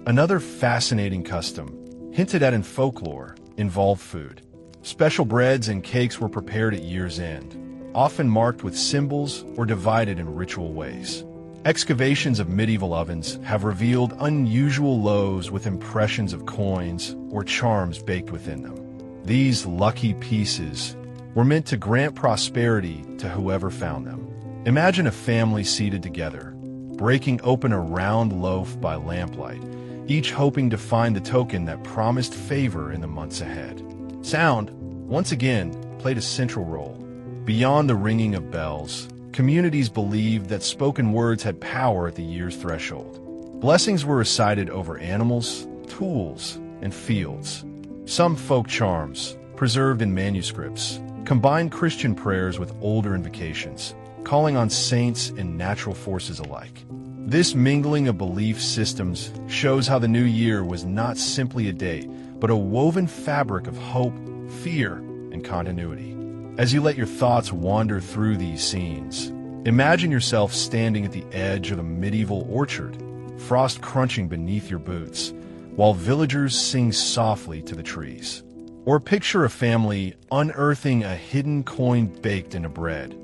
Another fascinating custom, hinted at in folklore, involved food. Special breads and cakes were prepared at year's end, often marked with symbols or divided in ritual ways. Excavations of medieval ovens have revealed unusual loaves with impressions of coins or charms baked within them. These lucky pieces were meant to grant prosperity to whoever found them. Imagine a family seated together, breaking open a round loaf by lamplight, each hoping to find the token that promised favor in the months ahead. Sound, once again, played a central role. Beyond the ringing of bells, communities believed that spoken words had power at the year's threshold. Blessings were recited over animals, tools, and fields. Some folk charms, preserved in manuscripts, combined Christian prayers with older invocations, calling on saints and natural forces alike. This mingling of belief systems shows how the new year was not simply a date, but a woven fabric of hope, fear, and continuity. As you let your thoughts wander through these scenes, imagine yourself standing at the edge of a medieval orchard, frost crunching beneath your boots, while villagers sing softly to the trees. Or picture a family unearthing a hidden coin baked into bread,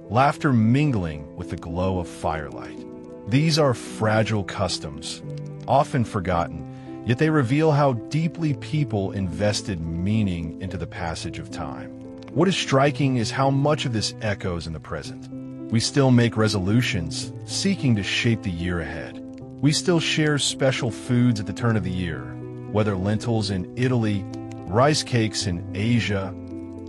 laughter mingling with the glow of firelight. These are fragile customs, often forgotten, yet they reveal how deeply people invested meaning into the passage of time. What is striking is how much of this echoes in the present. We still make resolutions, seeking to shape the year ahead. We still share special foods at the turn of the year, whether lentils in Italy, rice cakes in Asia,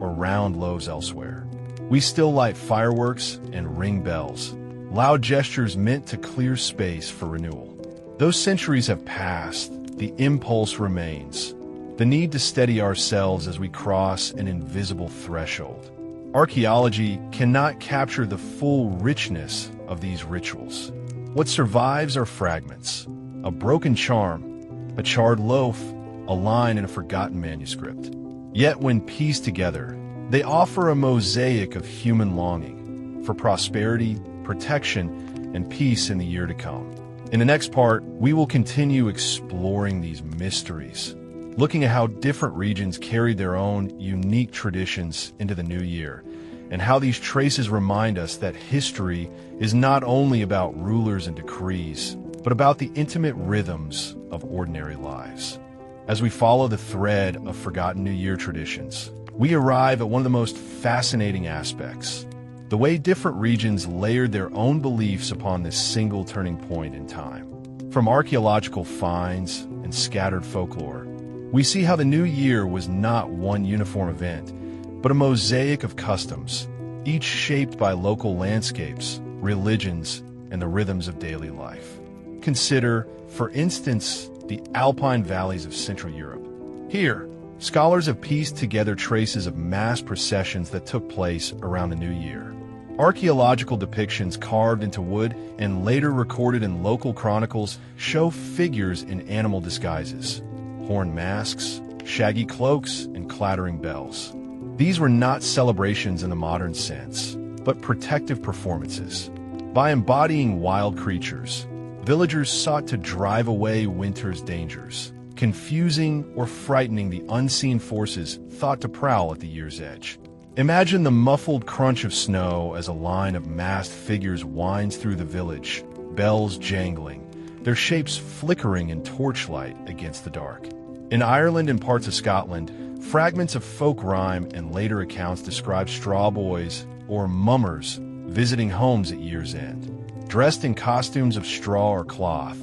or round loaves elsewhere. We still light fireworks and ring bells, loud gestures meant to clear space for renewal. Though centuries have passed, the impulse remains, the need to steady ourselves as we cross an invisible threshold. Archaeology cannot capture the full richness of these rituals. What survives are fragments, a broken charm, a charred loaf, a line in a forgotten manuscript. Yet when pieced together, they offer a mosaic of human longing for prosperity, protection, and peace in the year to come. In the next part, we will continue exploring these mysteries, looking at how different regions carried their own unique traditions into the new year, and how these traces remind us that history is not only about rulers and decrees, but about the intimate rhythms of ordinary lives. As we follow the thread of forgotten New Year traditions, we arrive at one of the most fascinating aspects, the way different regions layered their own beliefs upon this single turning point in time. From archaeological finds and scattered folklore, we see how the New Year was not one uniform event, but a mosaic of customs, each shaped by local landscapes, religions, and the rhythms of daily life. Consider, for instance, the alpine valleys of Central Europe. Here, scholars have pieced together traces of mass processions that took place around the new year. Archaeological depictions carved into wood and later recorded in local chronicles show figures in animal disguises, horn masks, shaggy cloaks, and clattering bells. These were not celebrations in the modern sense, but protective performances. By embodying wild creatures, villagers sought to drive away winter's dangers, confusing or frightening the unseen forces thought to prowl at the year's edge. Imagine the muffled crunch of snow as a line of masked figures winds through the village, bells jangling, their shapes flickering in torchlight against the dark. In Ireland and parts of Scotland, fragments of folk rhyme and later accounts describe straw boys, or mummers, visiting homes at year's end. Dressed in costumes of straw or cloth,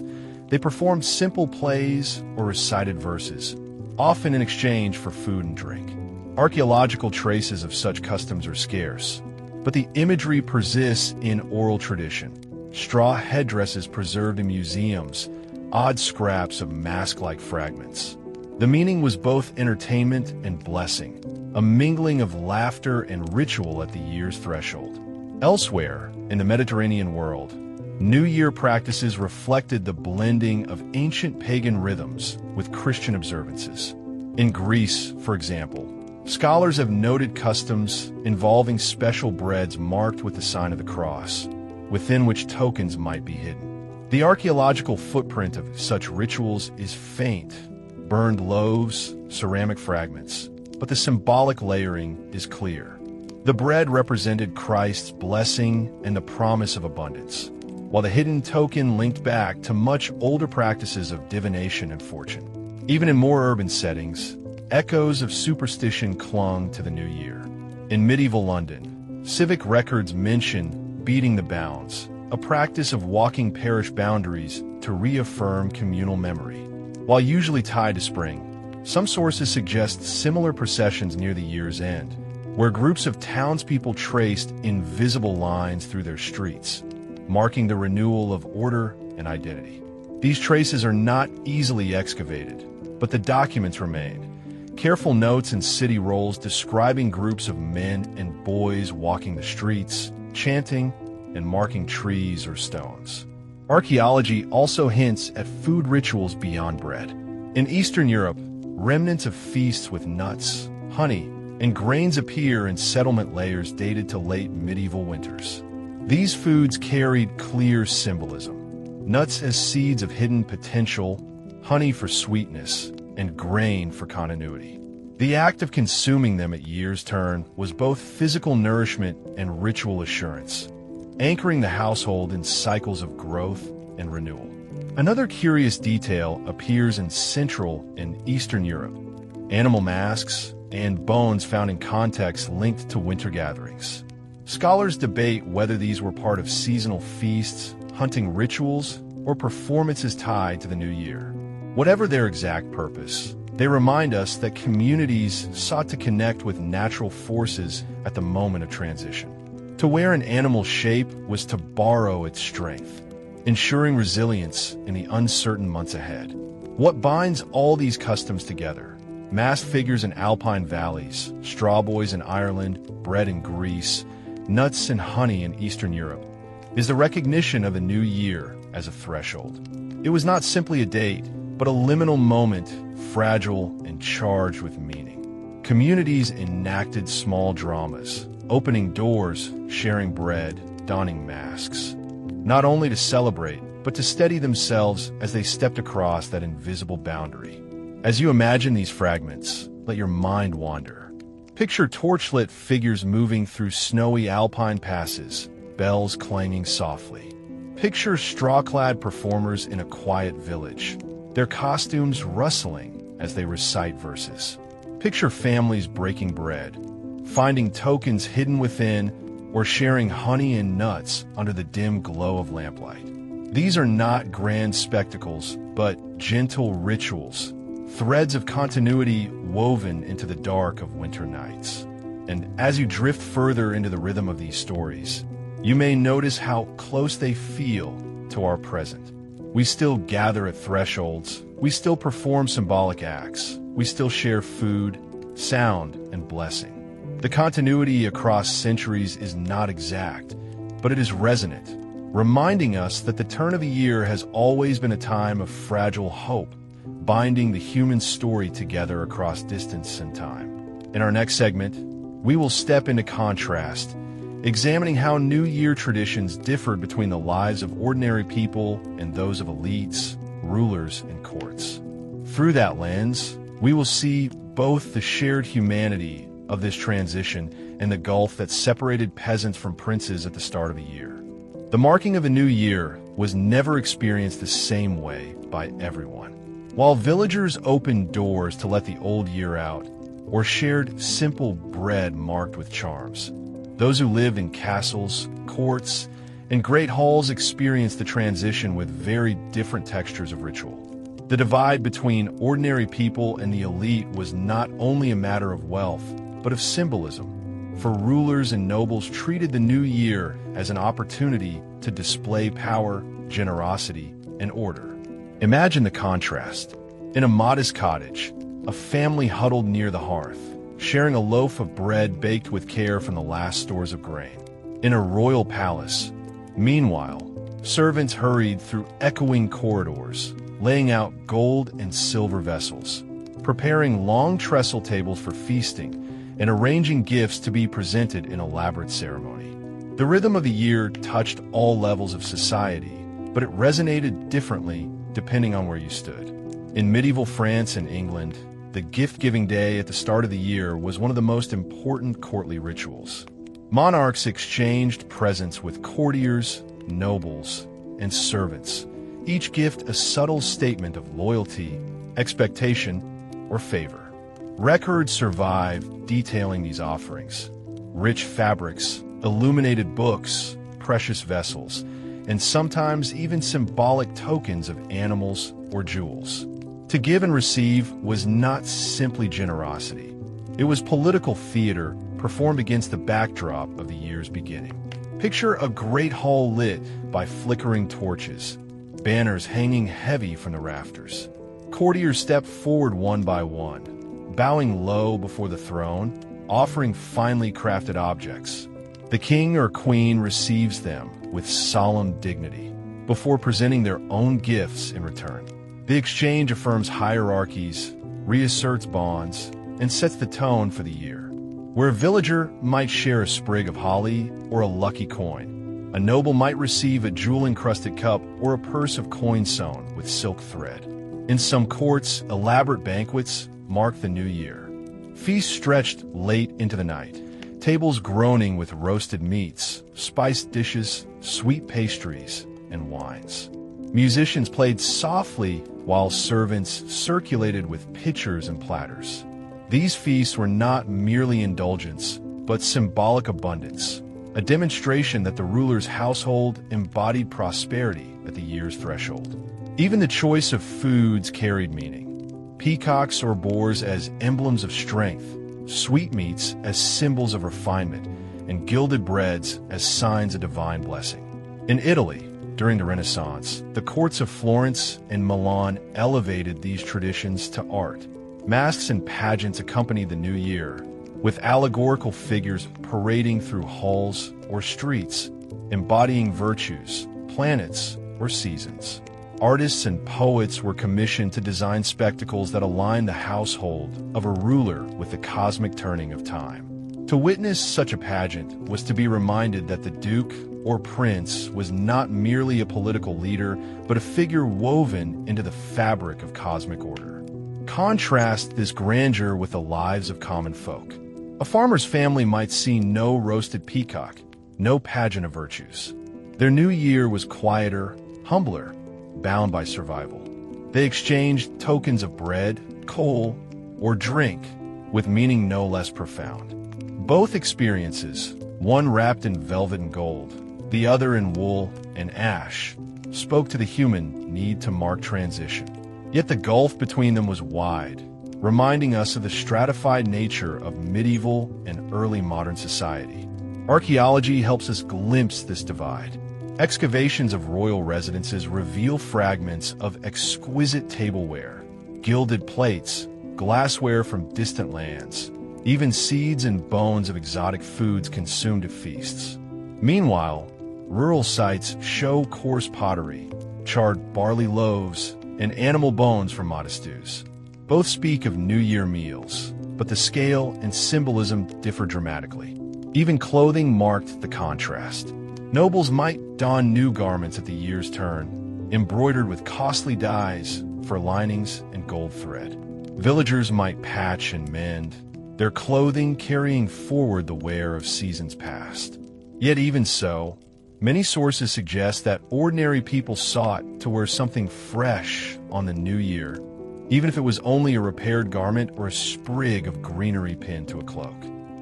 they performed simple plays or recited verses, often in exchange for food and drink. Archaeological traces of such customs are scarce, but the imagery persists in oral tradition. Straw headdresses preserved in museums, odd scraps of mask-like fragments. The meaning was both entertainment and blessing, a mingling of laughter and ritual at the year's threshold. Elsewhere, in the Mediterranean world, New Year practices reflected the blending of ancient pagan rhythms with Christian observances. In Greece, for example, scholars have noted customs involving special breads marked with the sign of the cross, within which tokens might be hidden. The archaeological footprint of such rituals is faint: burned loaves, ceramic fragments, but the symbolic layering is clear. The bread represented Christ's blessing and the promise of abundance, while the hidden token linked back to much older practices of divination and fortune. Even in more urban settings, echoes of superstition clung to the new year. In medieval London, civic records mention beating the bounds, a practice of walking parish boundaries to reaffirm communal memory. While usually tied to spring, some sources suggest similar processions near the year's end, where groups of townspeople traced invisible lines through their streets, marking the renewal of order and identity. These traces are not easily excavated, but the documents remain. Careful notes and city rolls describing groups of men and boys walking the streets, chanting, and marking trees or stones. Archaeology also hints at food rituals beyond bread. In Eastern Europe, remnants of feasts with nuts, honey, and grains appear in settlement layers dated to late medieval winters. These foods carried clear symbolism: nuts as seeds of hidden potential, honey for sweetness, and grain for continuity. The act of consuming them at year's turn was both physical nourishment and ritual assurance, anchoring the household in cycles of growth and renewal. Another curious detail appears in Central and Eastern Europe: animal masks and bones found in contexts linked to winter gatherings. Scholars debate whether these were part of seasonal feasts, hunting rituals, or performances tied to the new year. Whatever their exact purpose, they remind us that communities sought to connect with natural forces at the moment of transition. To wear an animal's shape was to borrow its strength, ensuring resilience in the uncertain months ahead. What binds all these customs together? Masked figures in alpine valleys, straw boys in Ireland, bread in Greece, nuts and honey in Eastern Europe, is the recognition of a new year as a threshold. It was not simply a date, but a liminal moment, fragile and charged with meaning. Communities enacted small dramas, opening doors, sharing bread, donning masks, not only to celebrate, but to steady themselves as they stepped across that invisible boundary. As you imagine these fragments, let your mind wander. Picture torchlit figures moving through snowy alpine passes, bells clanging softly. Picture straw-clad performers in a quiet village, their costumes rustling as they recite verses. Picture families breaking bread, finding tokens hidden within, or sharing honey and nuts under the dim glow of lamplight. These are not grand spectacles, but gentle rituals, threads of continuity woven into the dark of winter nights. And as you drift further into the rhythm of these stories, you may notice how close they feel to our present. We still gather at thresholds, we still perform symbolic acts, we still share food, sound, and blessing. The continuity across centuries is not exact, but it is resonant, reminding us that the turn of the year has always been a time of fragile hope, binding the human story together across distance and time. In our next segment, we will step into contrast, examining how New Year traditions differed between the lives of ordinary people and those of elites, rulers, and courts. Through that lens, we will see both the shared humanity of this transition and the gulf that separated peasants from princes at the start of the year. The marking of a new year was never experienced the same way by everyone. While villagers opened doors to let the old year out, or shared simple bread marked with charms, those who lived in castles, courts, and great halls experienced the transition with very different textures of ritual. The divide between ordinary people and the elite was not only a matter of wealth, but of symbolism, for rulers and nobles treated the new year as an opportunity to display power, generosity, and order. Imagine the contrast. In a modest cottage, a family huddled near the hearth, sharing a loaf of bread baked with care from the last stores of grain. In a royal palace, meanwhile, servants hurried through echoing corridors, laying out gold and silver vessels, preparing long trestle tables for feasting, and arranging gifts to be presented in elaborate ceremony. The rhythm of the year touched all levels of society, but it resonated differently depending on where you stood. In medieval France and England, the gift-giving day at the start of the year was one of the most important courtly rituals. Monarchs exchanged presents with courtiers, nobles, and servants, each gift a subtle statement of loyalty, expectation, or favor. Records survive detailing these offerings: rich fabrics, illuminated books, precious vessels, and sometimes even symbolic tokens of animals or jewels. To give and receive was not simply generosity. It was political theater performed against the backdrop of the year's beginning. Picture a great hall lit by flickering torches, banners hanging heavy from the rafters. Courtiers step forward one by one, bowing low before the throne, offering finely crafted objects. The king or queen receives them with solemn dignity before presenting their own gifts in return. The exchange affirms hierarchies, reasserts bonds, and sets the tone for the year. Where a villager might share a sprig of holly or a lucky coin, a noble might receive a jewel-encrusted cup or a purse of coin sewn with silk thread. In some courts, elaborate banquets mark the new year. Feasts stretched late into the night, tables groaning with roasted meats, spiced dishes, sweet pastries, and wines. Musicians played softly while servants circulated with pitchers and platters. These feasts were not merely indulgence, but symbolic abundance, a demonstration that the ruler's household embodied prosperity at the year's threshold. Even the choice of foods carried meaning. Peacocks or boars as emblems of strength, sweetmeats as symbols of refinement, and gilded breads as signs of divine blessing. In Italy, during the Renaissance, the courts of Florence and Milan elevated these traditions to art. Masks and pageants accompanied the new year, with allegorical figures parading through halls or streets, embodying virtues, planets, or seasons. Artists and poets were commissioned to design spectacles that aligned the household of a ruler with the cosmic turning of time. To witness such a pageant was to be reminded that the duke or prince was not merely a political leader, but a figure woven into the fabric of cosmic order. Contrast this grandeur with the lives of common folk. A farmer's family might see no roasted peacock, no pageant of virtues. Their new year was quieter, humbler, bound by survival. They exchanged tokens of bread, coal, or drink, with meaning no less profound. Both experiences, one wrapped in velvet and gold, the other in wool and ash, spoke to the human need to mark transition. Yet the gulf between them was wide, reminding us of the stratified nature of medieval and early modern society. Archaeology helps us glimpse this divide. Excavations of royal residences reveal fragments of exquisite tableware, gilded plates, glassware from distant lands, even seeds and bones of exotic foods consumed at feasts. Meanwhile, rural sites show coarse pottery, charred barley loaves, and animal bones from modest stews. Both speak of New Year meals, but the scale and symbolism differ dramatically. Even clothing marked the contrast. Nobles might don new garments at the year's turn, embroidered with costly dyes, fur linings, and gold thread. Villagers might patch and mend, their clothing carrying forward the wear of seasons past. Yet even so, many sources suggest that ordinary people sought to wear something fresh on the new year, even if it was only a repaired garment or a sprig of greenery pinned to a cloak.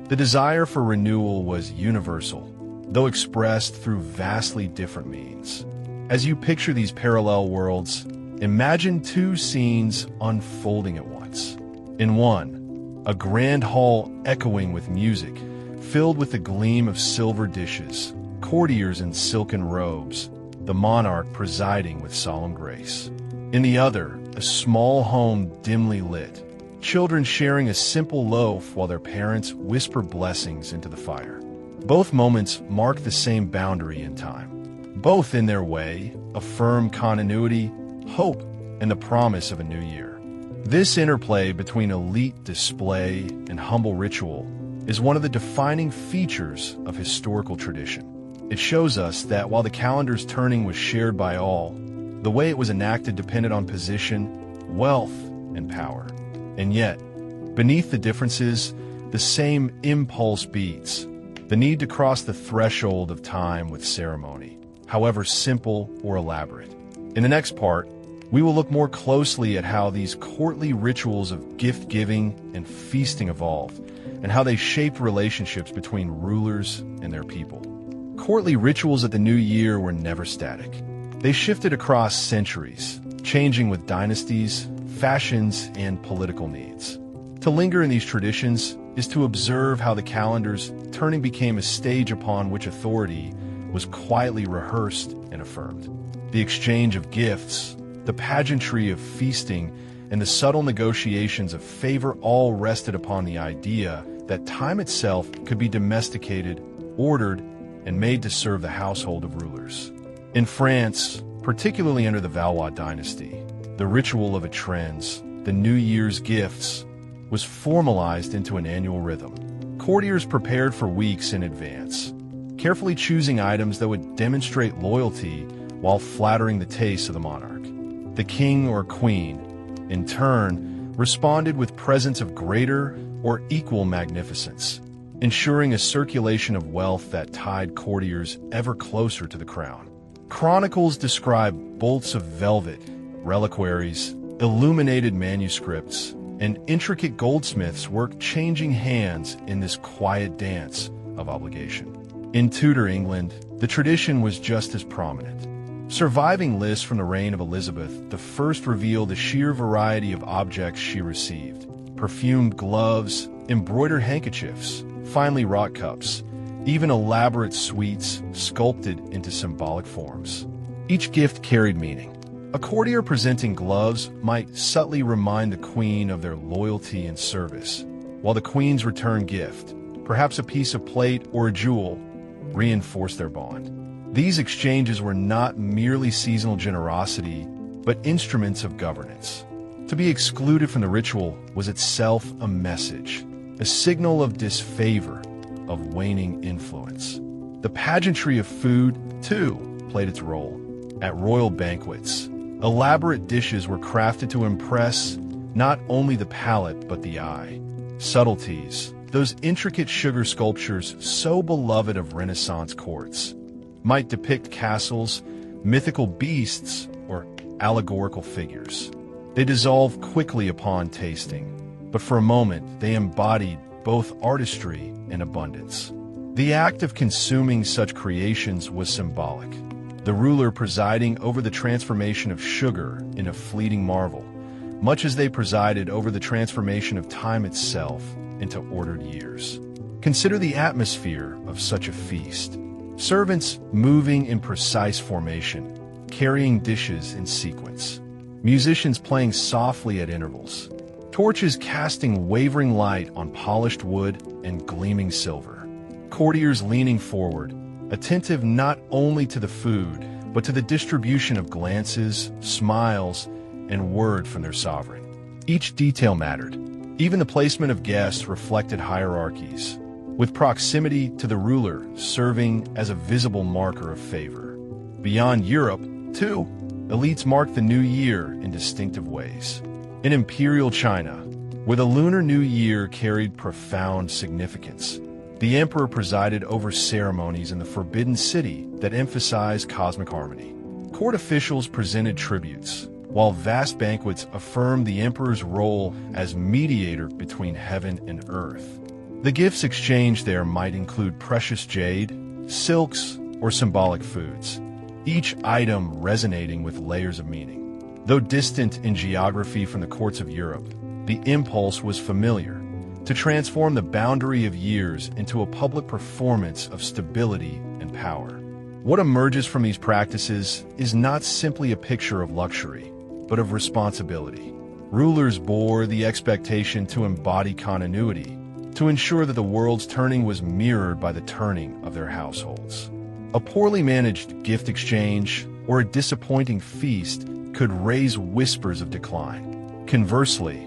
The desire for renewal was universal, though expressed through vastly different means. As you picture these parallel worlds, imagine two scenes unfolding at once. In one, a grand hall echoing with music, filled with the gleam of silver dishes, courtiers in silken robes, the monarch presiding with solemn grace. In the other, a small home dimly lit, children sharing a simple loaf while their parents whisper blessings into the fire. Both moments mark the same boundary in time. Both, in their way, affirm continuity, hope, and the promise of a new year. This interplay between elite display and humble ritual is one of the defining features of historical tradition. It shows us that while the calendar's turning was shared by all, the way it was enacted depended on position, wealth, and power. And yet, beneath the differences, the same impulse beats: the need to cross the threshold of time with ceremony, however simple or elaborate. In the next part, we will look more closely at how these courtly rituals of gift-giving and feasting evolved, and how they shaped relationships between rulers and their people. Courtly rituals at the new year were never static. They shifted across centuries, changing with dynasties, fashions, and political needs. To linger in these traditions is to observe how the calendar's turning became a stage upon which authority was quietly rehearsed and affirmed. The exchange of gifts, the pageantry of feasting, and the subtle negotiations of favor all rested upon the idea that time itself could be domesticated, ordered, and made to serve the household of rulers. In France, particularly under the Valois dynasty, the ritual of étrennes, the New Year's gifts, was formalized into an annual rhythm. Courtiers prepared for weeks in advance, carefully choosing items that would demonstrate loyalty while flattering the taste of the monarch. The king or queen, in turn, responded with presents of greater or equal magnificence, ensuring a circulation of wealth that tied courtiers ever closer to the crown. Chronicles describe bolts of velvet, reliquaries, illuminated manuscripts, and intricate goldsmiths' work changing hands in this quiet dance of obligation. In Tudor England, the tradition was just as prominent. Surviving lists from the reign of Elizabeth I reveal the sheer variety of objects she received: perfumed gloves, embroidered handkerchiefs, finely wrought cups, even elaborate sweets sculpted into symbolic forms. Each gift carried meaning. A courtier presenting gloves might subtly remind the queen of their loyalty and service, while the queen's return gift, perhaps a piece of plate or a jewel, reinforced their bond. These exchanges were not merely seasonal generosity, but instruments of governance. To be excluded from the ritual was itself a message, a signal of disfavor, of waning influence. The pageantry of food, too, played its role. At royal banquets, elaborate dishes were crafted to impress not only the palate but the eye. Subtleties, those intricate sugar sculptures so beloved of Renaissance courts, might depict castles, mythical beasts, or allegorical figures. They dissolve quickly upon tasting, but for a moment they embodied both artistry and abundance. The act of consuming such creations was symbolic, the ruler presiding over the transformation of sugar in a fleeting marvel, much as they presided over the transformation of time itself into ordered years. Consider the atmosphere of such a feast. Servants moving in precise formation, carrying dishes in sequence. Musicians playing softly at intervals. torches casting wavering light on polished wood and gleaming silver. Courtiers leaning forward, attentive not only to the food, but to the distribution of glances, smiles, and word from their sovereign. Each detail mattered. Even the placement of guests reflected hierarchies, with proximity to the ruler serving as a visible marker of favor. Beyond Europe, too, elites marked the new year in distinctive ways. In imperial China, where the Lunar New Year carried profound significance, the emperor presided over ceremonies in the Forbidden City that emphasized cosmic harmony. Court officials presented tributes, while vast banquets affirmed the emperor's role as mediator between heaven and earth. The gifts exchanged there might include precious jade, silks, or symbolic foods, each item resonating with layers of meaning. Though distant in geography from the courts of Europe, the impulse was familiar: to transform the boundary of years into a public performance of stability and power. What emerges from these practices is not simply a picture of luxury, but of responsibility. Rulers bore the expectation to embody continuity, to ensure that the world's turning was mirrored by the turning of their households. A poorly managed gift exchange or a disappointing feast could raise whispers of decline. Conversely,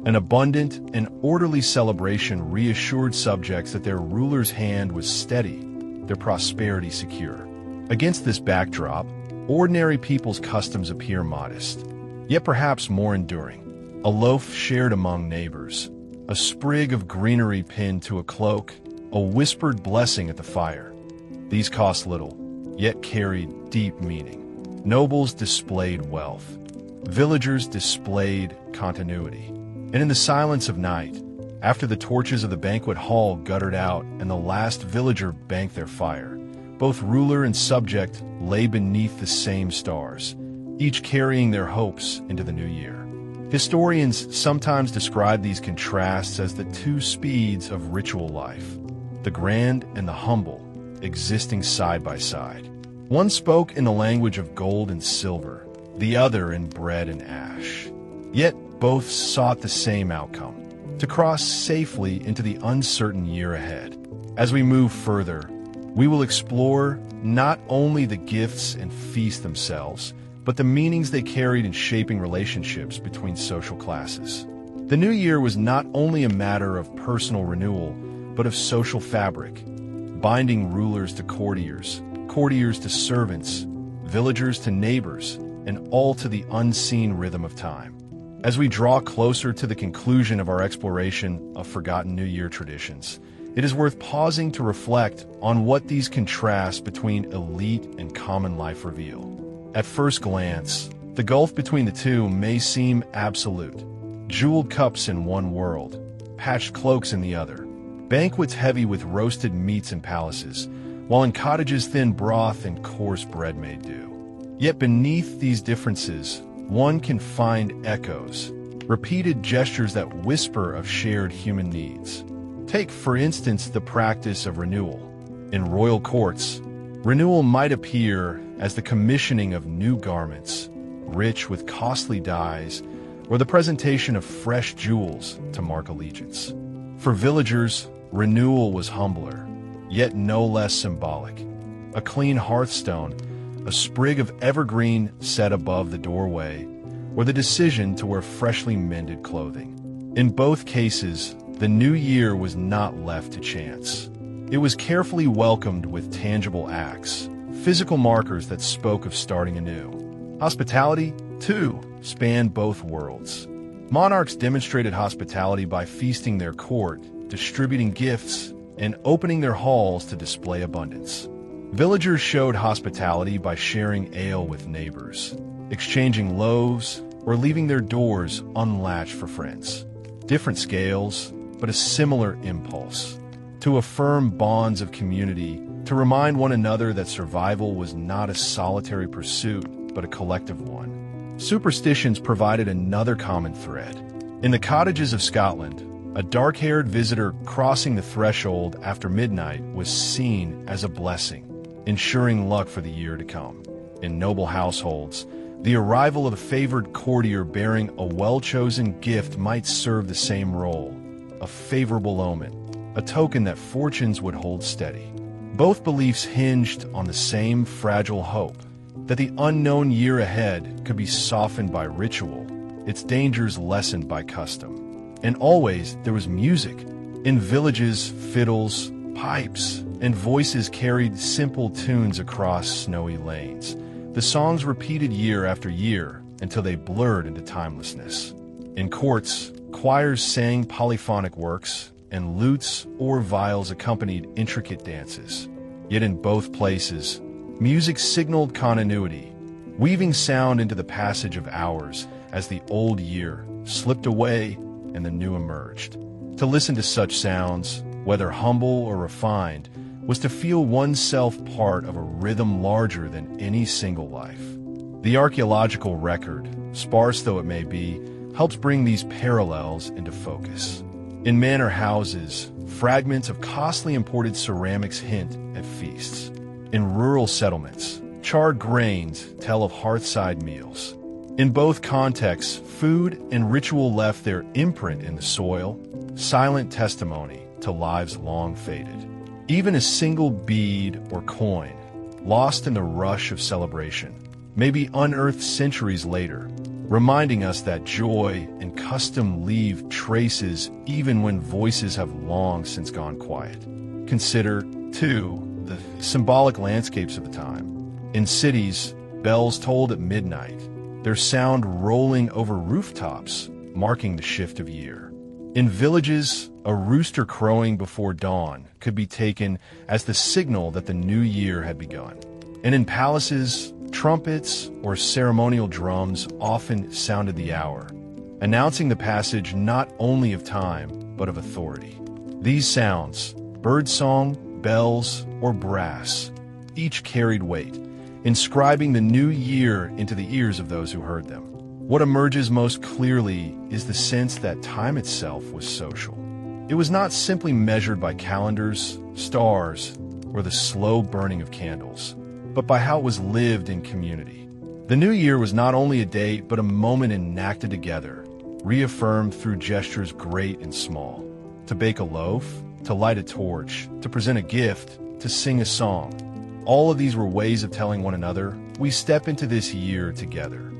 an abundant and orderly celebration reassured subjects that their ruler's hand was steady, their prosperity secure. Against this backdrop, ordinary people's customs appear modest, yet perhaps more enduring. A loaf shared among neighbors, a sprig of greenery pinned to a cloak, a whispered blessing at the fire. These cost little, yet carried deep meaning. Nobles displayed wealth. Villagers displayed continuity. And in the silence of night, after the torches of the banquet hall guttered out and the last villager banked their fire, both ruler and subject lay beneath the same stars, each carrying their hopes into the new year. Historians sometimes describe these contrasts as the two speeds of ritual life, the grand and the humble, existing side by side. One spoke in the language of gold and silver, the other in bread and ash. Yet both sought the same outcome: to cross safely into the uncertain year ahead. As we move further, we will explore not only the gifts and feasts themselves, but the meanings they carried in shaping relationships between social classes. The new year was not only a matter of personal renewal, but of social fabric, binding rulers to courtiers, courtiers to servants, villagers to neighbors, and all to the unseen rhythm of time. As we draw closer to the conclusion of our exploration of forgotten New Year traditions, it is worth pausing to reflect on what these contrasts between elite and common life reveal. At first glance, the gulf between the two may seem absolute. Jeweled cups in one world, patched cloaks in the other, banquets heavy with roasted meats in palaces, while in cottages thin broth and coarse bread made do. Yet beneath these differences, one can find echoes, repeated gestures that whisper of shared human needs. Take, for instance, the practice of renewal. In royal courts, renewal might appear as the commissioning of new garments, rich with costly dyes, or the presentation of fresh jewels to mark allegiance. For villagers, renewal was humbler, yet no less symbolic. A clean hearthstone, a sprig of evergreen set above the doorway, or the decision to wear freshly mended clothing. In both cases, the new year was not left to chance. It was carefully welcomed with tangible acts, physical markers that spoke of starting anew. Hospitality, too, spanned both worlds. Monarchs demonstrated hospitality by feasting their court, distributing gifts, and opening their halls to display abundance. Villagers showed hospitality by sharing ale with neighbors, exchanging loaves, or leaving their doors unlatched for friends. Different scales, but a similar impulse: to affirm bonds of community, to remind one another that survival was not a solitary pursuit, but a collective one. Superstitions provided another common thread. In the cottages of Scotland, a dark-haired visitor crossing the threshold after midnight was seen as a blessing, ensuring luck for the year to come. In noble households, the arrival of a favored courtier bearing a well-chosen gift might serve the same role, a favorable omen, a token that fortunes would hold steady. Both beliefs hinged on the same fragile hope, that the unknown year ahead could be softened by ritual, its dangers lessened by custom. And always there was music. In villages, fiddles, pipes, and voices carried simple tunes across snowy lanes. The songs repeated year after year until they blurred into timelessness. In courts, choirs sang polyphonic works, and lutes or viols accompanied intricate dances. Yet in both places, music signaled continuity, weaving sound into the passage of hours as the old year slipped away and the new emerged. To listen to such sounds, whether humble or refined, was to feel oneself part of a rhythm larger than any single life. The archaeological record, sparse though it may be, helps bring these parallels into focus. In manor houses, fragments of costly imported ceramics hint at feasts. In rural settlements, charred grains tell of hearthside meals. In both contexts, food and ritual left their imprint in the soil, silent testimony to lives long faded. Even a single bead or coin, lost in the rush of celebration, may be unearthed centuries later, reminding us that joy and custom leave traces even when voices have long since gone quiet. Consider, too, the symbolic landscapes of the time. In cities, bells tolled at midnight, their sound rolling over rooftops, marking the shift of year. In villages, a rooster crowing before dawn could be taken as the signal that the new year had begun. And in palaces, trumpets or ceremonial drums often sounded the hour, announcing the passage not only of time, but of authority. These sounds, birdsong, bells, or brass, each carried weight, inscribing the new year into the ears of those who heard them. What emerges most clearly is the sense that time itself was social. It was not simply measured by calendars, stars, or the slow burning of candles, but by how it was lived in community. The new year was not only a date, but a moment enacted together, reaffirmed through gestures great and small. To bake a loaf, to light a torch, to present a gift, to sing a song. All of these were ways of telling one another, we step into this year together.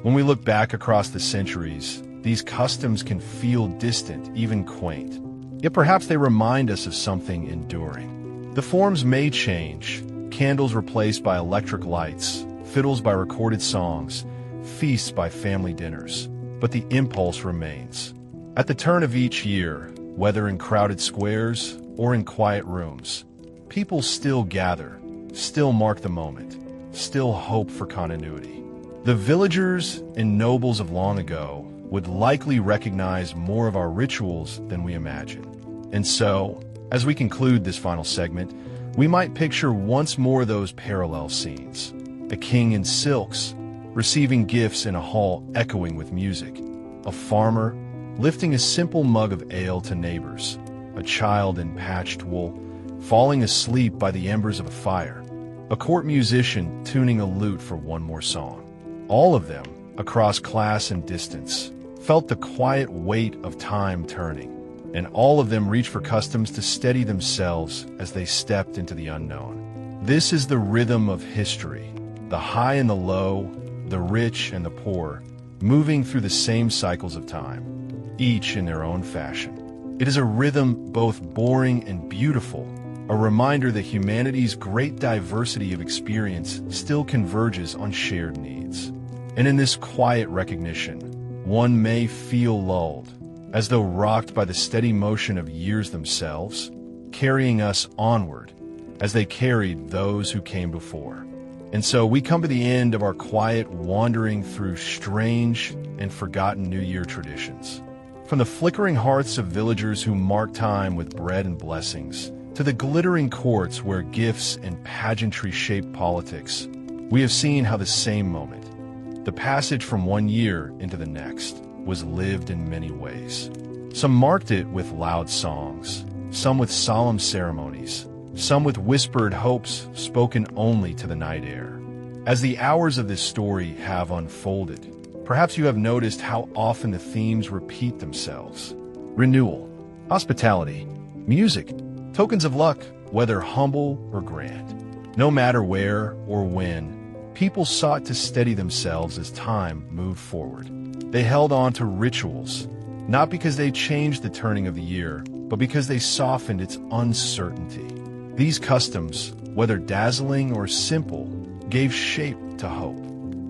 When we look back across the centuries, these customs can feel distant, even quaint. Yet perhaps they remind us of something enduring. The forms may change, candles replaced by electric lights, fiddles by recorded songs, feasts by family dinners, but the impulse remains. At the turn of each year, whether in crowded squares or in quiet rooms, people still gather, still mark the moment, still hope for continuity. The villagers and nobles of long ago would likely recognize more of our rituals than we imagine. And so, as we conclude this final segment, we might picture once more those parallel scenes. A king in silks, receiving gifts in a hall echoing with music. A farmer, lifting a simple mug of ale to neighbors. A child in patched wool, falling asleep by the embers of a fire. A court musician tuning a lute for one more song. All of them, across class and distance, felt the quiet weight of time turning, and all of them reached for customs to steady themselves as they stepped into the unknown. This is the rhythm of history, the high and the low, the rich and the poor, moving through the same cycles of time, each in their own fashion. It is a rhythm both boring and beautiful, a reminder that humanity's great diversity of experience still converges on shared needs. And in this quiet recognition, one may feel lulled, as though rocked by the steady motion of years themselves, carrying us onward, as they carried those who came before. And so we come to the end of our quiet wandering through strange and forgotten New Year traditions. From the flickering hearths of villagers who mark time with bread and blessings, to the glittering courts where gifts and pageantry shape politics, we have seen how the same moment, the passage from one year into the next, was lived in many ways. Some marked it with loud songs, some with solemn ceremonies, some with whispered hopes spoken only to the night air. As the hours of this story have unfolded, perhaps you have noticed how often the themes repeat themselves. Renewal, hospitality, music, tokens of luck, whether humble or grand. No matter where or when, people sought to steady themselves as time moved forward. They held on to rituals, not because they changed the turning of the year, but because they softened its uncertainty. These customs, whether dazzling or simple, gave shape to hope.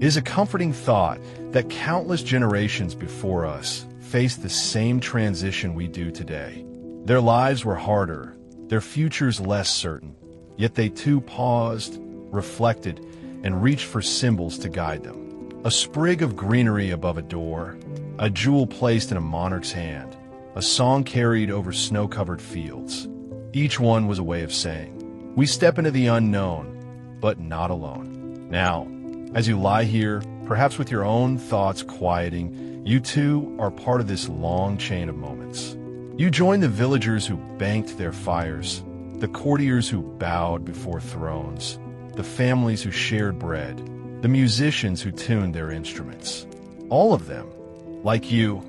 It is a comforting thought that countless generations before us faced the same transition we do today. Their lives were harder, their futures less certain, yet they too paused, reflected, and reached for symbols to guide them. A sprig of greenery above a door, a jewel placed in a monarch's hand, a song carried over snow-covered fields. Each one was a way of saying, we step into the unknown, but not alone. Now, as you lie here, perhaps with your own thoughts quieting, you too are part of this long chain of moments. You join the villagers who banked their fires, the courtiers who bowed before thrones, the families who shared bread, the musicians who tuned their instruments. All of them, like you,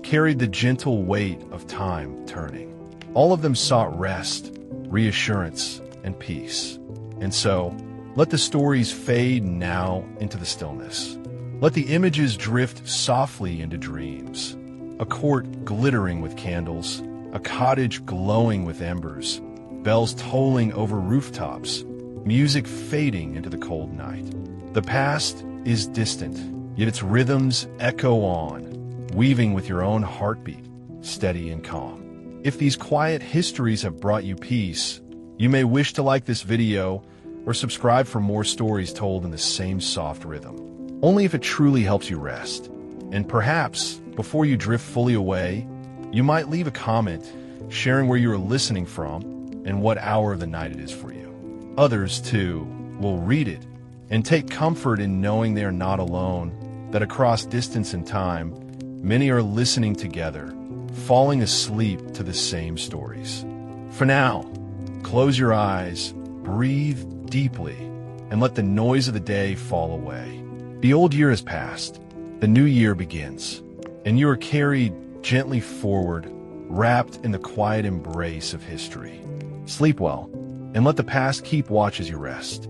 carried the gentle weight of time turning. All of them sought rest, reassurance, and peace. And so, let the stories fade now into the stillness. Let the images drift softly into dreams. A court glittering with candles, a cottage glowing with embers, bells tolling over rooftops, music fading into the cold night. The past is distant, yet its rhythms echo on, weaving with your own heartbeat, steady and calm. If these quiet histories have brought you peace, you may wish to like this video or subscribe for more stories told in the same soft rhythm. Only if it truly helps you rest. And perhaps, before you drift fully away, you might leave a comment sharing where you are listening from and what hour of the night it is for you. Others, too, will read it and take comfort in knowing they are not alone, that across distance and time, many are listening together, falling asleep to the same stories. For now, close your eyes, breathe deeply, and let the noise of the day fall away. The old year has passed, the new year begins, and you are carried gently forward, wrapped in the quiet embrace of history. Sleep well, and let the past keep watch as you rest.